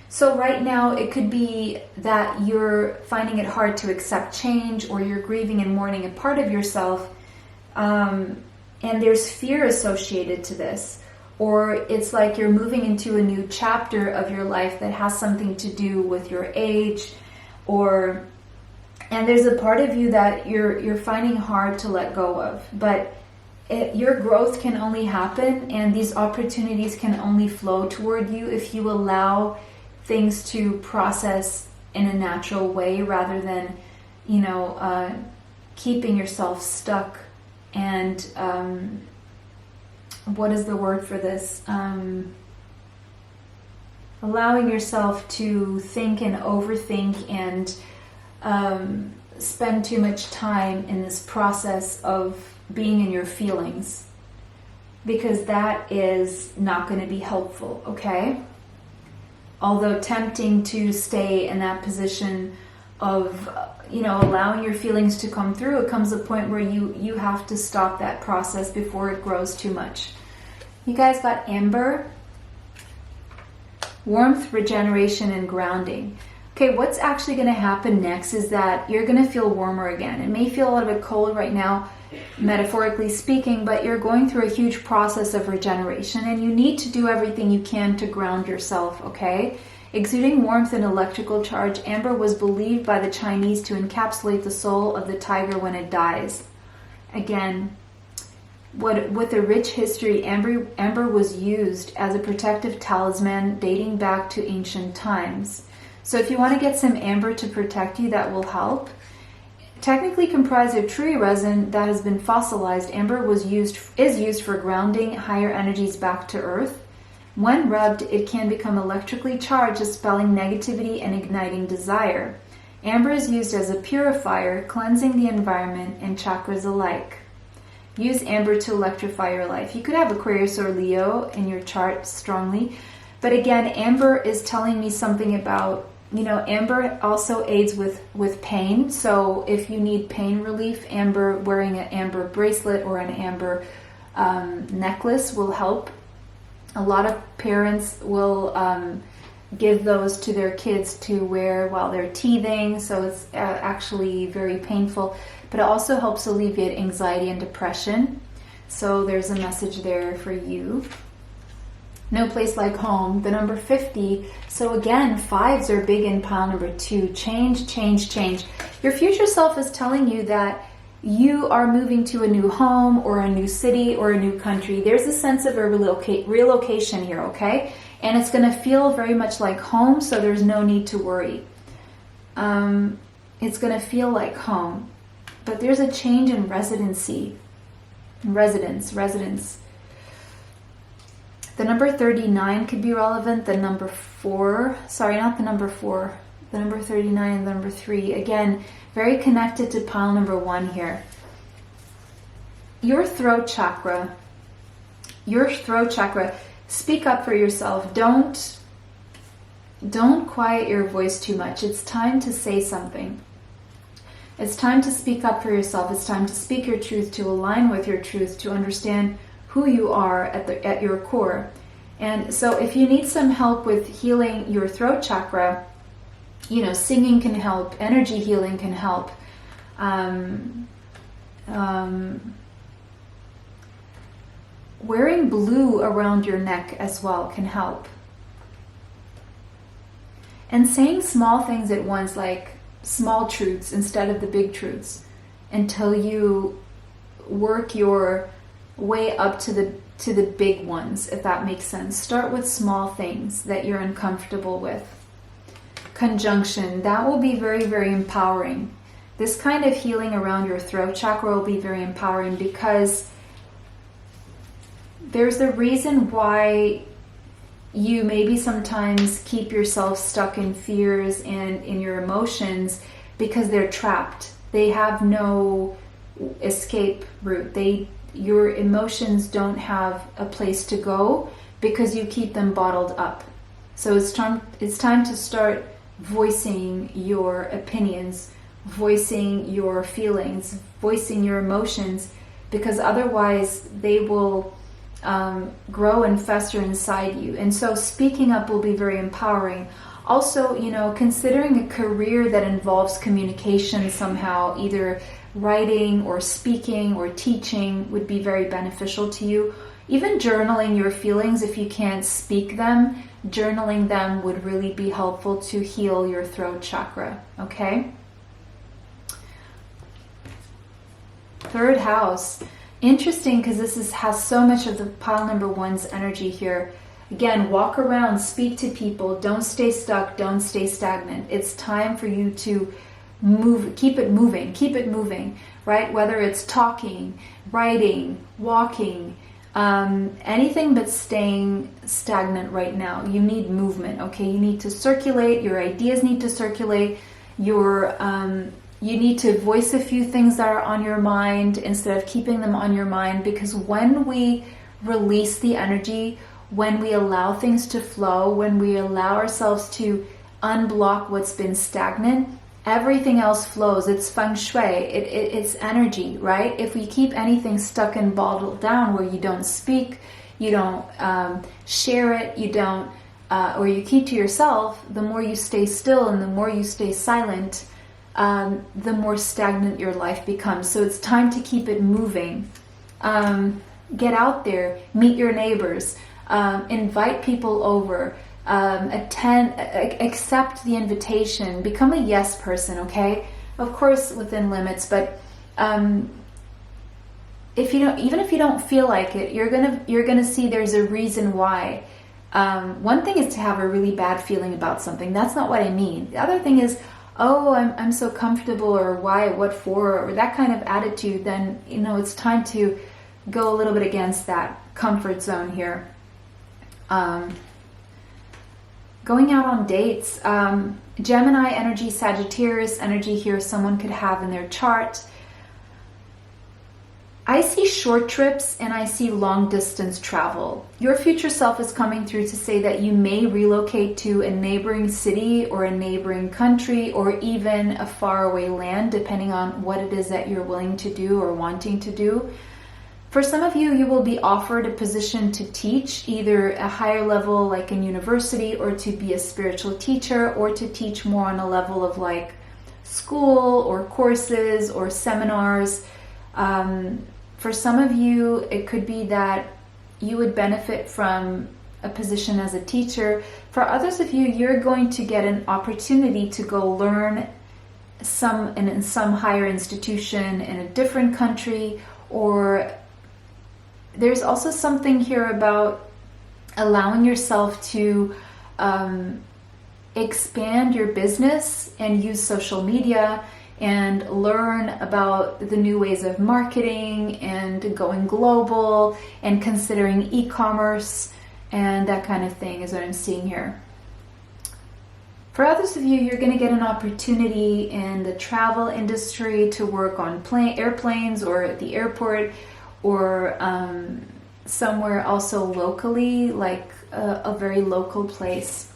So right now, it could be that you're finding it hard to accept change, or you're grieving and mourning a part of yourself, and there's fear associated to this. Or it's like you're moving into a new chapter of your life that has something to do with your age, and there's a part of you that you're finding hard to let go of. But your growth can only happen, and these opportunities can only flow toward you if you allow things to process in a natural way, rather than, keeping yourself stuck and what is the word for this? Allowing yourself to think and overthink and spend too much time in this process of being in your feelings, because that is not going to be helpful, okay? Although tempting to stay in that position of, allowing your feelings to come through, it comes a point where you have to stop that process before it grows too much. You guys got amber, warmth, regeneration, and grounding. Okay, what's actually going to happen next is that you're going to feel warmer again. It may feel a little bit cold right now, metaphorically speaking, but you're going through a huge process of regeneration, and you need to do everything you can to ground yourself, okay? Exuding warmth and electrical charge, amber was believed by the Chinese to encapsulate the soul of the tiger when it dies. Again, with a rich history, amber was used as a protective talisman dating back to ancient times. So if you want to get some amber to protect you, that will help. Technically comprised of tree resin that has been fossilized, amber is used for grounding higher energies back to earth. When rubbed, it can become electrically charged, dispelling negativity and igniting desire. Amber is used as a purifier, cleansing the environment and chakras alike. Use amber to electrify your life. You could have Aquarius or Leo in your chart strongly, but again, amber is telling me something about, amber also aids with pain. So if you need pain relief, wearing an amber bracelet or an amber necklace will help. A lot of parents will give those to their kids to wear while they're teething, so it's actually very painful, but it also helps alleviate anxiety and depression. So there's a message there for you. No place like home, the number 50. So again, 5s are big in pile number 2. Change, change, change. Your future self is telling you that you are moving to a new home or a new city or a new country. There's a sense of a relocation here, okay? And it's going to feel very much like home, so there's no need to worry. It's going to feel like home. But there's a change in residency. Residence. The number 39 could be relevant. The number 4, sorry, not the number 4. The number 39 and the number 3. Again, very connected to pile number 1 here. Your throat chakra. Speak up for yourself. Don't quiet your voice too much. It's time to say something. It's time to speak up for yourself. It's time to speak your truth, to align with your truth, to understand who you are at your core. And so if you need some help with healing your throat chakra, you know, singing can help, energy healing can help. Wearing blue around your neck as well can help. And saying small things at once, like small truths instead of the big truths, until you work your way up to the big ones, if that makes sense. Start with small things that you're uncomfortable with. Conjunction, that will be very, very empowering. This kind of healing around your throat chakra will be very empowering, because there's a reason why you maybe sometimes keep yourself stuck in fears and in your emotions, because they're trapped. They have no escape route. Your emotions don't have a place to go because you keep them bottled up. So it's time to start voicing your opinions, voicing your feelings, voicing your emotions, because otherwise they will grow and fester inside you. And so speaking up will be very empowering. Also, you know, considering a career that involves communication somehow, either writing or speaking or teaching, would be very beneficial to you. Even journaling your feelings, if you can't speak them, journaling them would really be helpful to heal your throat chakra, okay? Third house. Interesting, because this has so much of the pile number 1's energy here. Again, walk around, speak to people, don't stay stuck, don't stay stagnant. It's time for you to move, keep it moving, right? Whether it's talking, writing, walking, anything but staying stagnant right now. You need movement, okay? You need to circulate, your ideas need to circulate, you need to voice a few things that are on your mind instead of keeping them on your mind, because when we release the energy, when we allow things to flow, when we allow ourselves to unblock what's been stagnant, everything else flows. It's Feng Shui. It's energy, right? If we keep anything stuck and bottled down, where you don't speak, you don't share it, you don't, or you keep to yourself, the more you stay still and the more you stay silent, the more stagnant your life becomes. So it's time to keep it moving. Get out there, meet your neighbors, invite people over, accept the invitation, become a yes person, okay? Of course, within limits, but even if you don't feel like it, you're gonna see there's a reason why. One thing is to have a really bad feeling about something. That's not what I mean. The other thing is, oh, I'm so comfortable, or why, what for, or that kind of attitude. Then, you know, it's time to go a little bit against that comfort zone here. Going out on dates, Gemini energy, Sagittarius energy here, someone could have in their chart. I see short trips and I see long distance travel. Your future self is coming through to say that you may relocate to a neighboring city or a neighboring country, or even a faraway land, depending on what it is that you're willing to do or wanting to do. For some of you, you will be offered a position to teach, either a higher level like in university, or to be a spiritual teacher, or to teach more on a level of like school or courses or seminars. For some of you, it could be that you would benefit from a position as a teacher. For others of you, you're going to get an opportunity to go learn in some higher institution in a different country, or there's also something here about allowing yourself to expand your business and use social media and learn about the new ways of marketing and going global and considering e-commerce and that kind of thing is what I'm seeing here. For others of you, you're going to get an opportunity in the travel industry to work on airplanes or at the airport or somewhere also locally, like a very local place.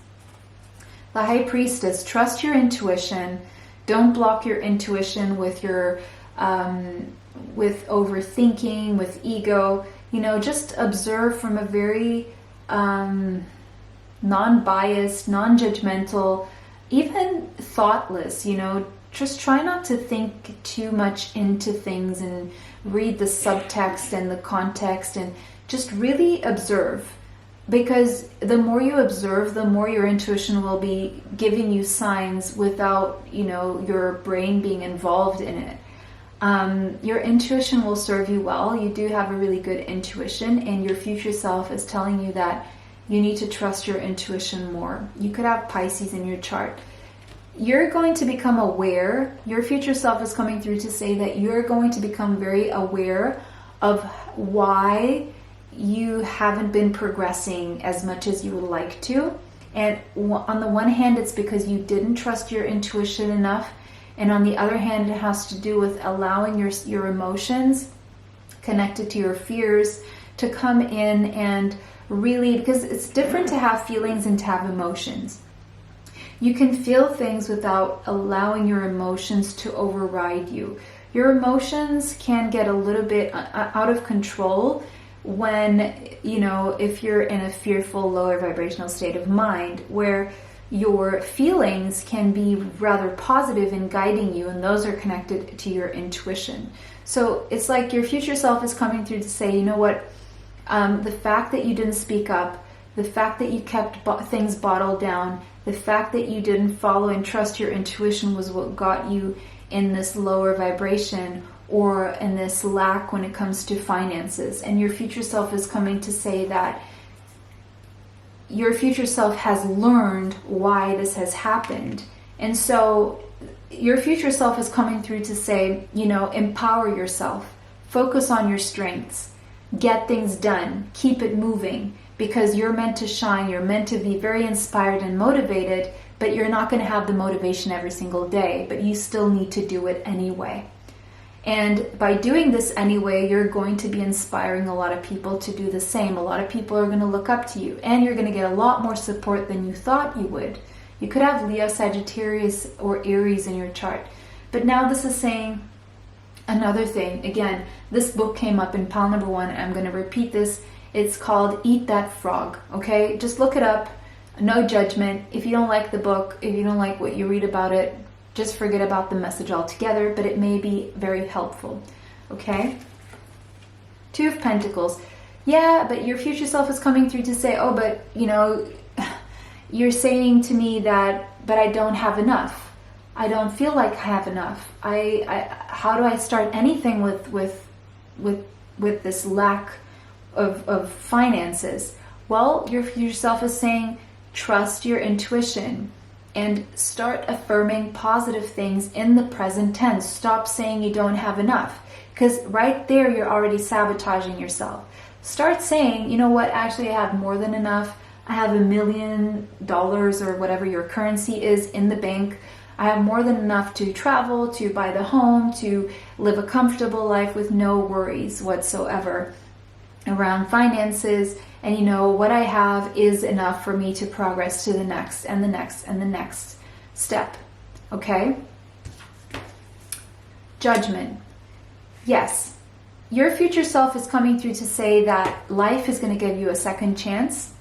The High Priestess, trust your intuition. Don't block your intuition with your with overthinking, with ego. You know, just observe from a very non-biased, non-judgmental, even thoughtless, you know, just try not to think too much into things and read the subtext and the context and just really observe. Because the more you observe, the more your intuition will be giving you signs without, you know, your brain being involved in it. Your intuition will serve you well. You do have a really good intuition, and your future self is telling you that you need to trust your intuition more. You could have Pisces in your chart. You're going to become aware. Your future self is coming through to say that you're going to become very aware of why you haven't been progressing as much as you would like to. And on the one hand, it's because you didn't trust your intuition enough. And on the other hand, it has to do with allowing your emotions connected to your fears to come in and really, because it's different to have feelings and to have emotions. You can feel things without allowing your emotions to override you. Your emotions can get a little bit out of control when, you know, if you're in a fearful, lower vibrational state of mind, where your feelings can be rather positive in guiding you, and those are connected to your intuition. So it's like your future self is coming through to say, you know what, the fact that you didn't speak up, the fact that you kept things bottled down, the fact that you didn't follow and trust your intuition was what got you in this lower vibration or in this lack when it comes to finances. And your future self is coming to say that your future self has learned why this has happened. And so your future self is coming through to say, you know, empower yourself, focus on your strengths, get things done, keep it moving, because you're meant to shine, you're meant to be very inspired and motivated, but you're not going to have the motivation every single day, but you still need to do it anyway. And by doing this anyway, you're going to be inspiring a lot of people to do the same. A lot of people are going to look up to you, and you're going to get a lot more support than you thought you would. You could have Leo, Sagittarius, or Aries in your chart. But now this is saying another thing. Again, this book came up in pile number 1, and I'm going to repeat this. It's called Eat That Frog, okay? Just look it up. No judgment. If you don't like the book, if you don't like what you read about it, just forget about the message altogether, but it may be very helpful, okay? 2 of Pentacles. Yeah, but your future self is coming through to say, oh, but, you know, you're saying to me that, but I don't have enough. I don't feel like I have enough. How do I start anything with this lack of finances? Well, your future self is saying, trust your intuition and start affirming positive things in the present tense. Stop saying you don't have enough, because right there you're already sabotaging yourself. Start saying, you know what, actually I have more than enough. I have $1 million or whatever your currency is in the bank. I have more than enough to travel, to buy the home, to live a comfortable life with no worries whatsoever around finances. And you know, what I have is enough for me to progress to the next and the next and the next step. Okay? Judgment. Yes, your future self is coming through to say that life is going to give you a second chance.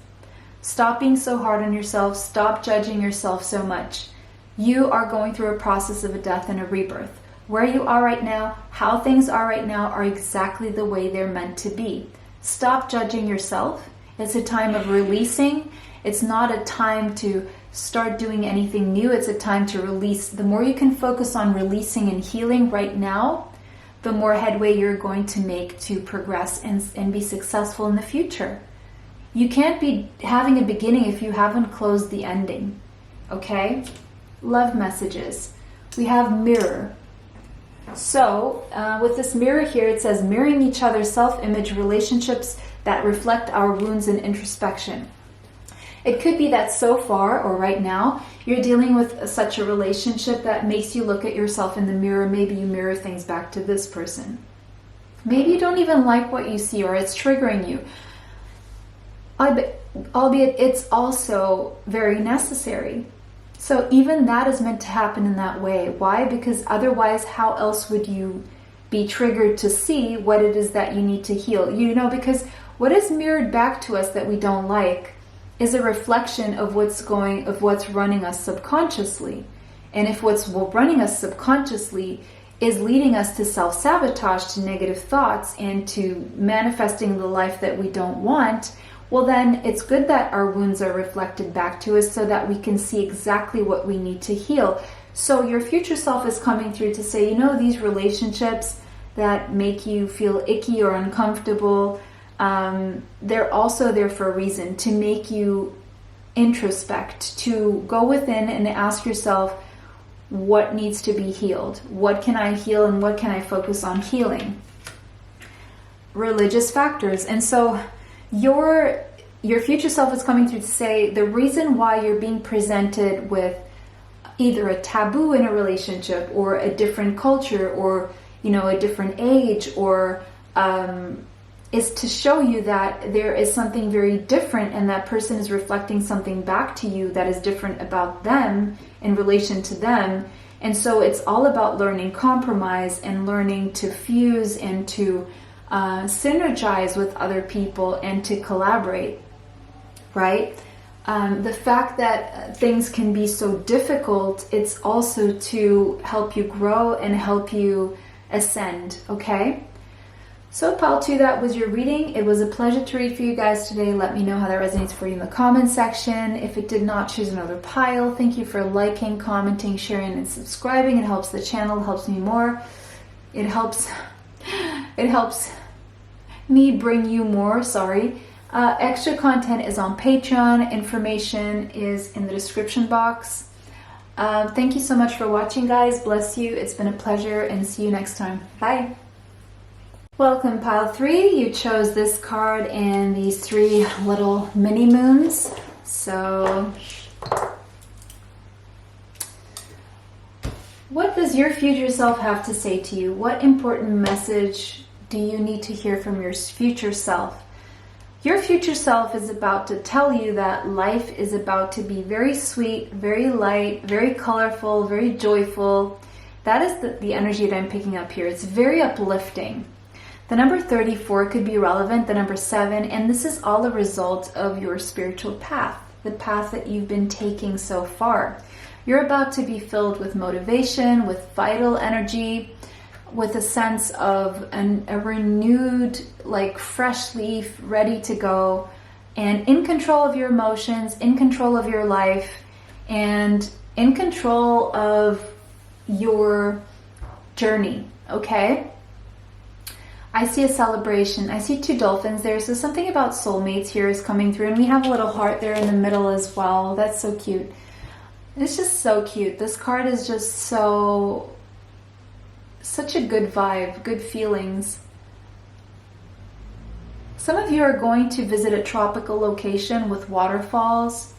Stop being so hard on yourself. Stop judging yourself so much. You are going through a process of a death and a rebirth. Where you are right now, how things are right now, are exactly the way they're meant to be. Stop judging yourself. It's a time of releasing. It's not a time to start doing anything new. It's a time to release. The more you can focus on releasing and healing right now, the more headway you're going to make to progress and be successful in the future. You can't be having a beginning if you haven't closed the ending. Okay? Love messages. We have mirror. So, with this mirror here, it says mirroring each other's self-image, relationships that reflect our wounds and introspection. It could be that so far, or right now, you're dealing with such a relationship that makes you look at yourself in the mirror. Maybe you mirror things back to this person. Maybe you don't even like what you see, or it's triggering you. Albeit it's also very necessary. So even that is meant to happen in that way. Why? Because otherwise, how else would you be triggered to see what it is that you need to heal? You know, because what is mirrored back to us that we don't like is a reflection of what's running us subconsciously. And if what's running us subconsciously is leading us to self-sabotage, to negative thoughts, and to manifesting the life that we don't want, well then it's good that our wounds are reflected back to us so that we can see exactly what we need to heal. So your future self is coming through to say, you know, these relationships that make you feel icky or uncomfortable, they're also there for a reason, to make you introspect, to go within and ask yourself what needs to be healed. What can I heal and what can I focus on healing? Religious factors. And so your future self is coming through to say the reason why you're being presented with either a taboo in a relationship or a different culture or, you know, a different age, or is to show you that there is something very different, and that person is reflecting something back to you that is different about them in relation to them. And so it's all about learning compromise and learning to fuse and to synergize with other people and to collaborate, right? The fact that things can be so difficult, it's also to help you grow and help you ascend, okay? So pile 2, that was your reading. It was a pleasure to read for you guys today. Let me know how that resonates for you in the comment section. If it did not, choose another pile. Thank you for liking, commenting, sharing, and subscribing. It helps the channel, helps me more. It helps me bring you more, extra content is on Patreon. Information is in the description box. Thank you so much for watching, guys. Bless you. It's been a pleasure, and see you next time. Bye. Welcome, pile 3. You chose this card and these 3 little mini moons. So what does your future self have to say to you? What important message do you need to hear from your future self? Your future self is about to tell you that life is about to be very sweet, very light, very colorful, very joyful. That is the energy that I'm picking up here. It's very uplifting. The number 34 could be relevant, the number 7, and this is all a result of your spiritual path, the path that you've been taking so far. You're about to be filled with motivation, with vital energy, with a sense of a renewed, like fresh leaf, ready to go, and in control of your emotions, in control of your life, and in control of your journey, okay? I see a celebration. I see 2 dolphins there. So something about soulmates here is coming through. And we have a little heart there in the middle as well. That's so cute. It's just so cute. This card is just such a good vibe, good feelings. Some of you are going to visit a tropical location with waterfalls.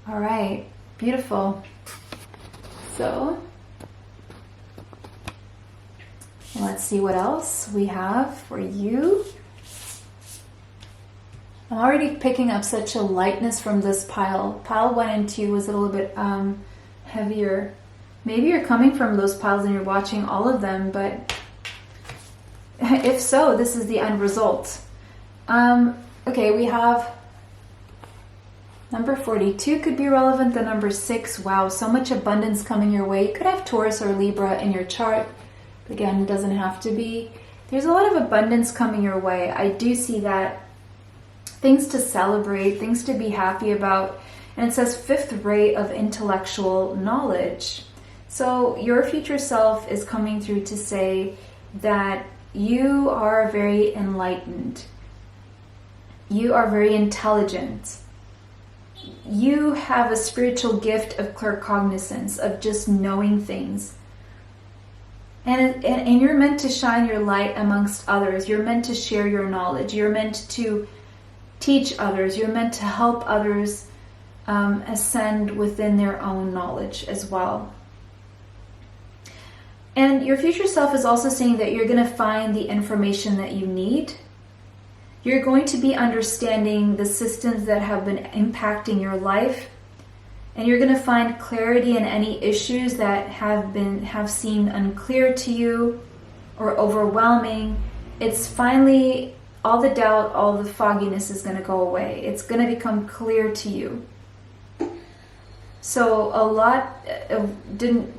All right, beautiful. So let's see what else we have for you. I'm already picking up such a lightness from this pile. Pile 1 and 2 was a little bit heavier. Maybe you're coming from those piles and you're watching all of them, but if so, this is the end result. Okay, we have number 42 could be relevant. The number 6, wow, so much abundance coming your way. You could have Taurus or Libra in your chart. Again, it doesn't have to be. There's a lot of abundance coming your way. I do see that. Things to celebrate, things to be happy about. And it says 5th ray of intellectual knowledge. So your future self is coming through to say that you are very enlightened. You are very intelligent. You have a spiritual gift of claircognizance, of just knowing things. And you're meant to shine your light amongst others. You're meant to share your knowledge. You're meant to teach others. You're meant to help others ascend within their own knowledge as well. And your future self is also saying that you're going to find the information that you need. You're going to be understanding the systems that have been impacting your life. And you're going to find clarity in any issues that have seemed unclear to you or overwhelming. It's finally, all the doubt, all the fogginess is going to go away. It's going to become clear to you. So a lot of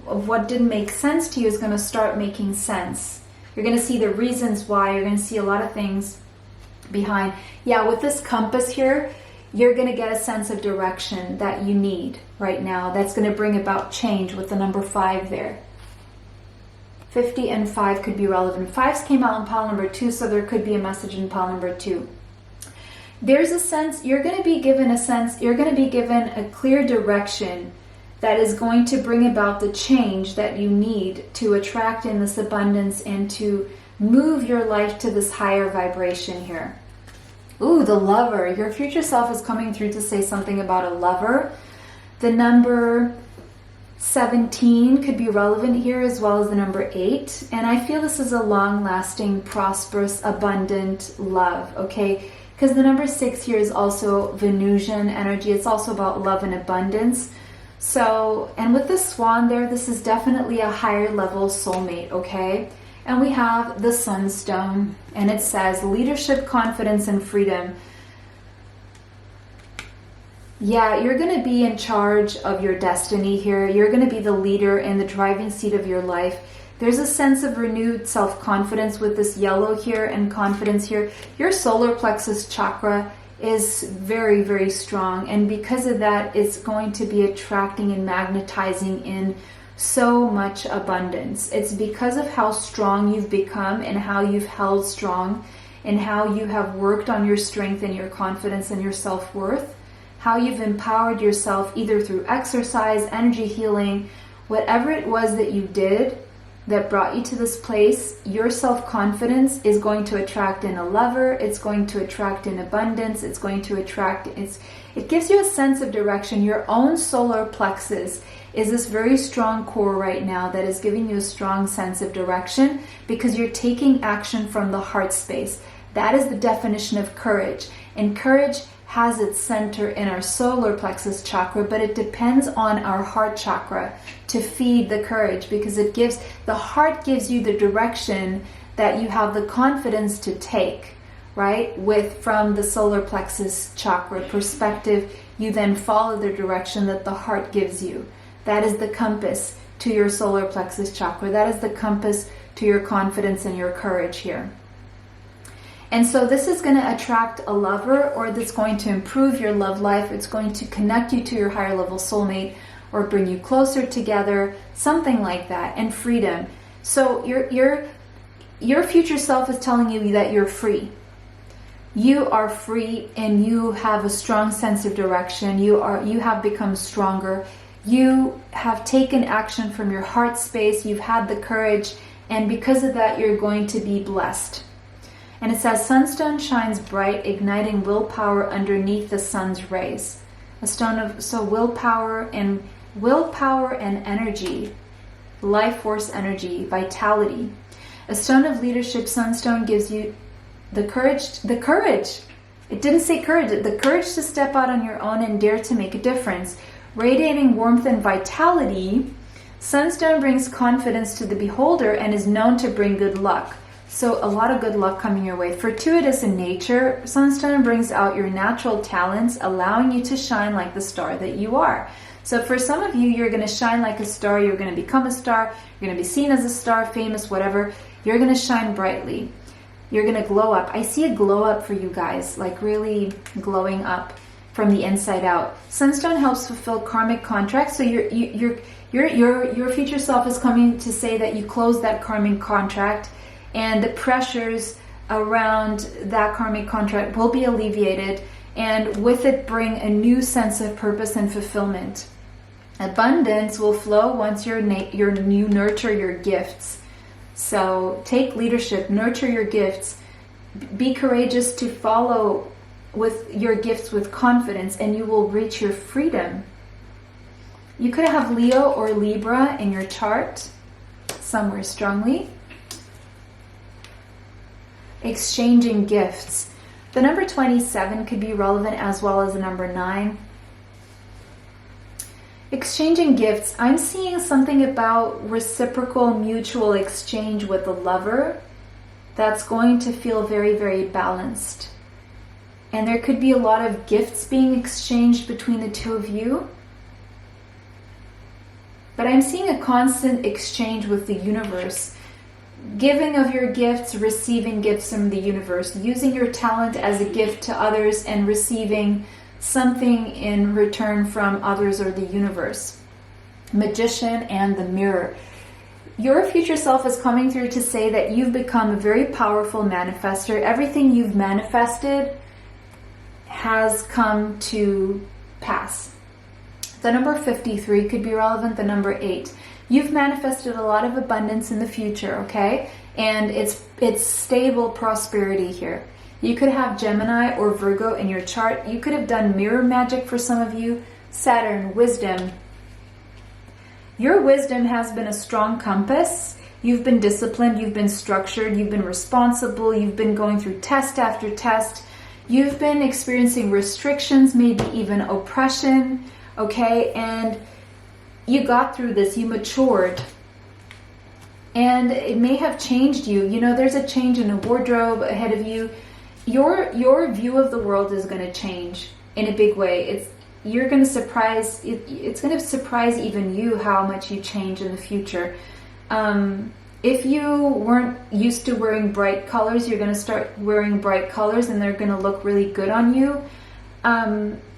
what didn't make sense to you is going to start making sense. You're going to see the reasons why. You're going to see a lot of things behind. Yeah, with this compass here, you're going to get a sense of direction that you need right now. That's going to bring about change with the number 5 there. 50 and 5 could be relevant. 5s came out in pile number 2, so there could be a message in pile number 2. There's a sense, you're going to be given a clear direction that is going to bring about the change that you need to attract in this abundance and to move your life to this higher vibration here. Ooh, the Lover. Your future self is coming through to say something about a lover. The number 17 could be relevant here, as well as the number 8. And I feel this is a long-lasting, prosperous, abundant love, okay? Because the number 6 here is also Venusian energy. It's also about love and abundance. So, and with the swan there, this is definitely a higher level soulmate, okay? And we have the Sunstone, and it says leadership, confidence, and freedom. Yeah, you're going to be in charge of your destiny here. You're going to be the leader in the driving seat of your life. There's a sense of renewed self-confidence with this yellow here and confidence here. Your solar plexus chakra is very, very strong. And because of that, it's going to be attracting and magnetizing in so much abundance. It's because of how strong you've become and how you've held strong and how you have worked on your strength and your confidence and your self-worth, how you've empowered yourself either through exercise, energy healing, whatever it was that you did that brought you to this place. Your self-confidence is going to attract in a lover. It's going to attract in abundance. It's going to attract, it gives you a sense of direction. Your own solar plexus is this very strong core right now that is giving you a strong sense of direction because you're taking action from the heart space. That is the definition of courage. And courage has its center in our solar plexus chakra, but it depends on our heart chakra to feed the courage, because the heart gives you the direction that you have the confidence to take, right? From the solar plexus chakra perspective, you then follow the direction that the heart gives you. That is the compass to your solar plexus chakra. That is the compass to your confidence and your courage here. And so this is going to attract a lover, or that's going to improve your love life. It's going to connect you to your higher level soulmate or bring you closer together, something like that. And freedom. So your future self is telling you that you're free. You are free and you have a strong sense of direction. You have become stronger. You have taken action from your heart space. You've had the courage, and because of that, you're going to be blessed. And it says, sunstone shines bright, igniting willpower underneath the sun's rays. A stone of willpower and energy, life force energy, vitality. A stone of leadership, sunstone gives you the courage. It didn't say courage, the courage to step out on your own and dare to make a difference. Radiating warmth and vitality, sunstone brings confidence to the beholder and is known to bring good luck. So a lot of good luck coming your way. Fortuitous in nature, sunstone brings out your natural talents, allowing you to shine like the star that you are. So for some of you, you're going to shine like a star. You're going to become a star. You're going to be seen as a star, famous, whatever. You're going to shine brightly. You're going to glow up. I see a glow up for you guys, like really glowing up from the inside out. Sunstone helps fulfill karmic contracts. So your future self is coming to say that you close that karmic contract, and the pressures around that karmic contract will be alleviated, and with it bring a new sense of purpose and fulfillment. Abundance will flow once you nurture your gifts. So take leadership, nurture your gifts, be courageous to follow with your gifts with confidence, and you will reach your freedom. You could have Leo or Libra in your chart somewhere strongly. Exchanging gifts. The number 27 could be relevant, as well as the number 9. Exchanging gifts. I'm seeing something about reciprocal mutual exchange with a lover that's going to feel very, very balanced. And there could be a lot of gifts being exchanged between the two of you. But I'm seeing a constant exchange with the universe. Giving of your gifts, receiving gifts from the universe, using your talent as a gift to others and receiving something in return from others or the universe. Magician and the mirror. Your future self is coming through to say that you've become a very powerful manifester. Everything you've manifested has come to pass. The number 53 could be relevant, the number 8. You've manifested a lot of abundance in the future, okay? And it's stable prosperity here. You could have Gemini or Virgo in your chart. You could have done mirror magic for some of you. Saturn, wisdom. Your wisdom has been a strong compass. You've been disciplined, you've been structured, you've been responsible, you've been going through test after test. You've been experiencing restrictions, maybe even oppression, okay? And you got through this, you matured, and it may have changed you. You know, there's a change in the wardrobe ahead of you. Your view of the world is going to change in a big way. It's going to surprise even you how much you change in the future. If you weren't used to wearing bright colors, you're going to start wearing bright colors, and they're going to look really good on you.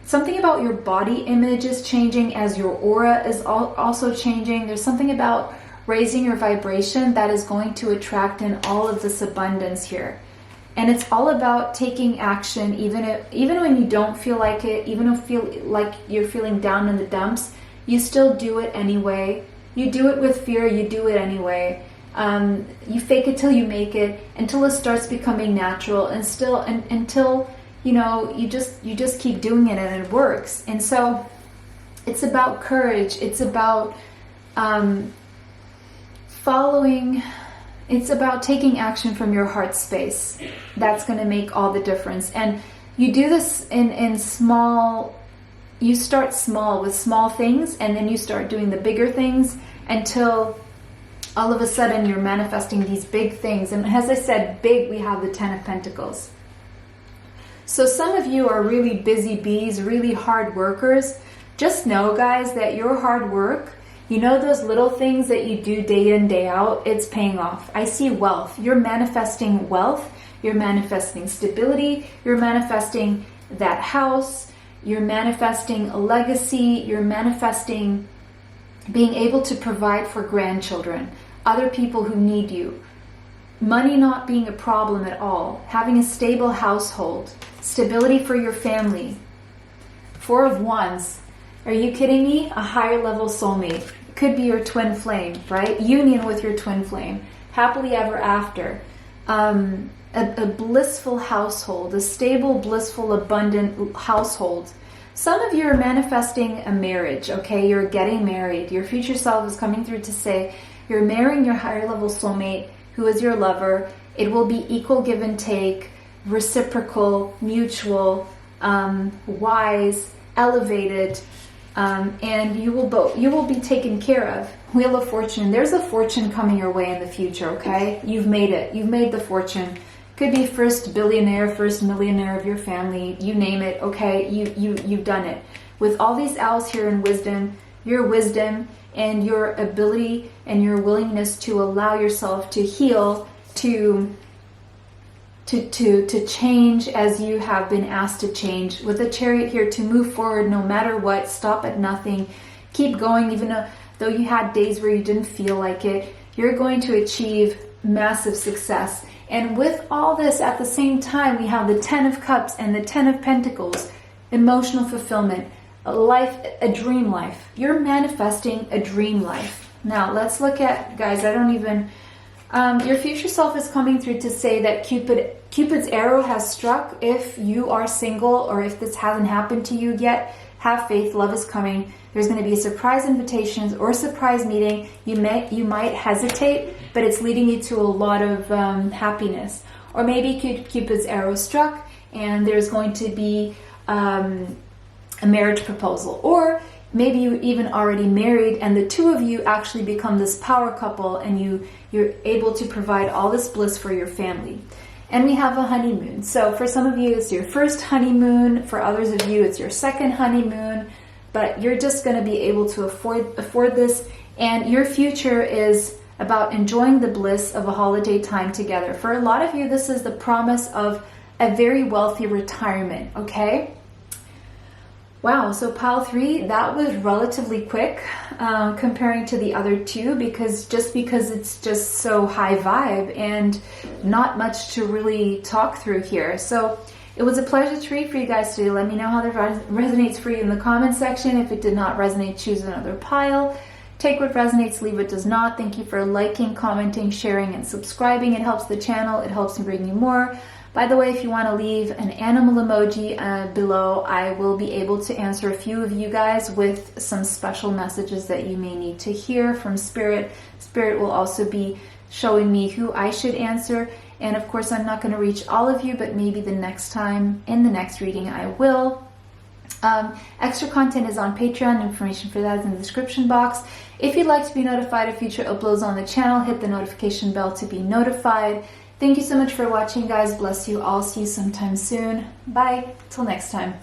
Something about your body image is changing as your aura is also changing. There's something about raising your vibration that is going to attract in all of this abundance here. And it's all about taking action, even when you don't feel like it, even if you feel like you're feeling down in the dumps, you still do it anyway. You do it with fear, you do it anyway. You fake it till you make it, until it starts becoming natural, and until you know, you just keep doing it and it works. And so it's about courage. It's about following. It's about taking action from your heart space. That's going to make all the difference. And you do this in small. You start small with small things, and then you start doing the bigger things until all of a sudden you're manifesting these big things. And as I said, big, we have the 10 of Pentacles. So some of you are really busy bees, really hard workers. Just know, guys, that your hard work, you know, those little things that you do day in, day out, it's paying off. I see wealth. You're manifesting wealth. You're manifesting stability. You're manifesting that house. You're manifesting a legacy. You're manifesting being able to provide for grandchildren, other people who need you. Money not being a problem at all. Having a stable household. Stability for your family. 4 of Wands. Are you kidding me? A higher level soulmate. Could be your twin flame, right? Union with your twin flame. Happily ever after. A blissful household. A stable, blissful, abundant household. Some of you are manifesting a marriage, okay? You're getting married. Your future self is coming through to say you're marrying your higher level soulmate who is your lover. It will be equal give and take, reciprocal, mutual, wise, elevated, and you will be taken care of. Wheel of Fortune. There's a fortune coming your way in the future, okay? You've made it. You've made the fortune. Could be first billionaire, first millionaire of your family, you name it, okay? You've done it. With all these owls here in wisdom, your wisdom and your ability and your willingness to allow yourself to heal, to change as you have been asked to change. With the Chariot here, to move forward no matter what, stop at nothing, keep going even though you had days where you didn't feel like it. You're going to achieve massive success. And with all this at the same time, we have the 10 of Cups and the 10 of Pentacles, emotional fulfillment, a life, a dream life. You're manifesting a dream life. Now let's look at, guys, your future self is coming through to say that Cupid's arrow has struck. If you are single or if this hasn't happened to you yet, have faith, love is coming. There's going to be surprise invitations or surprise meeting. You might hesitate, but it's leading you to a lot of happiness. Or maybe Cupid's arrow struck and there's going to be a marriage proposal. Or maybe you even already married and the two of you actually become this power couple and you're able to provide all this bliss for your family. And we have a honeymoon. So for some of you, it's your first honeymoon. For others of you, it's your second honeymoon. But you're just going to be able to afford this. And your future is about enjoying the bliss of a holiday time together. For a lot of you, this is the promise of a very wealthy retirement, okay? Wow, so pile 3, that was relatively quick comparing to the other two because it's just so high vibe and not much to really talk through here. So it was a pleasure to read for you guys today. Let me know how that resonates for you in the comment section. If it did not resonate, choose another pile. Take what resonates, leave what does not. Thank you for liking, commenting, sharing, and subscribing. It helps the channel. It helps me bring you more. By the way, if you want to leave an animal emoji below, I will be able to answer a few of you guys with some special messages that you may need to hear from Spirit. Spirit will also be showing me who I should answer. And of course, I'm not going to reach all of you, but maybe the next time in the next reading I will. Extra content is on Patreon. Information for that is in the description box. If you'd like to be notified of future uploads on the channel, hit the notification bell to be notified. Thank you so much for watching, guys. Bless you all. See you sometime soon. Bye. Till next time.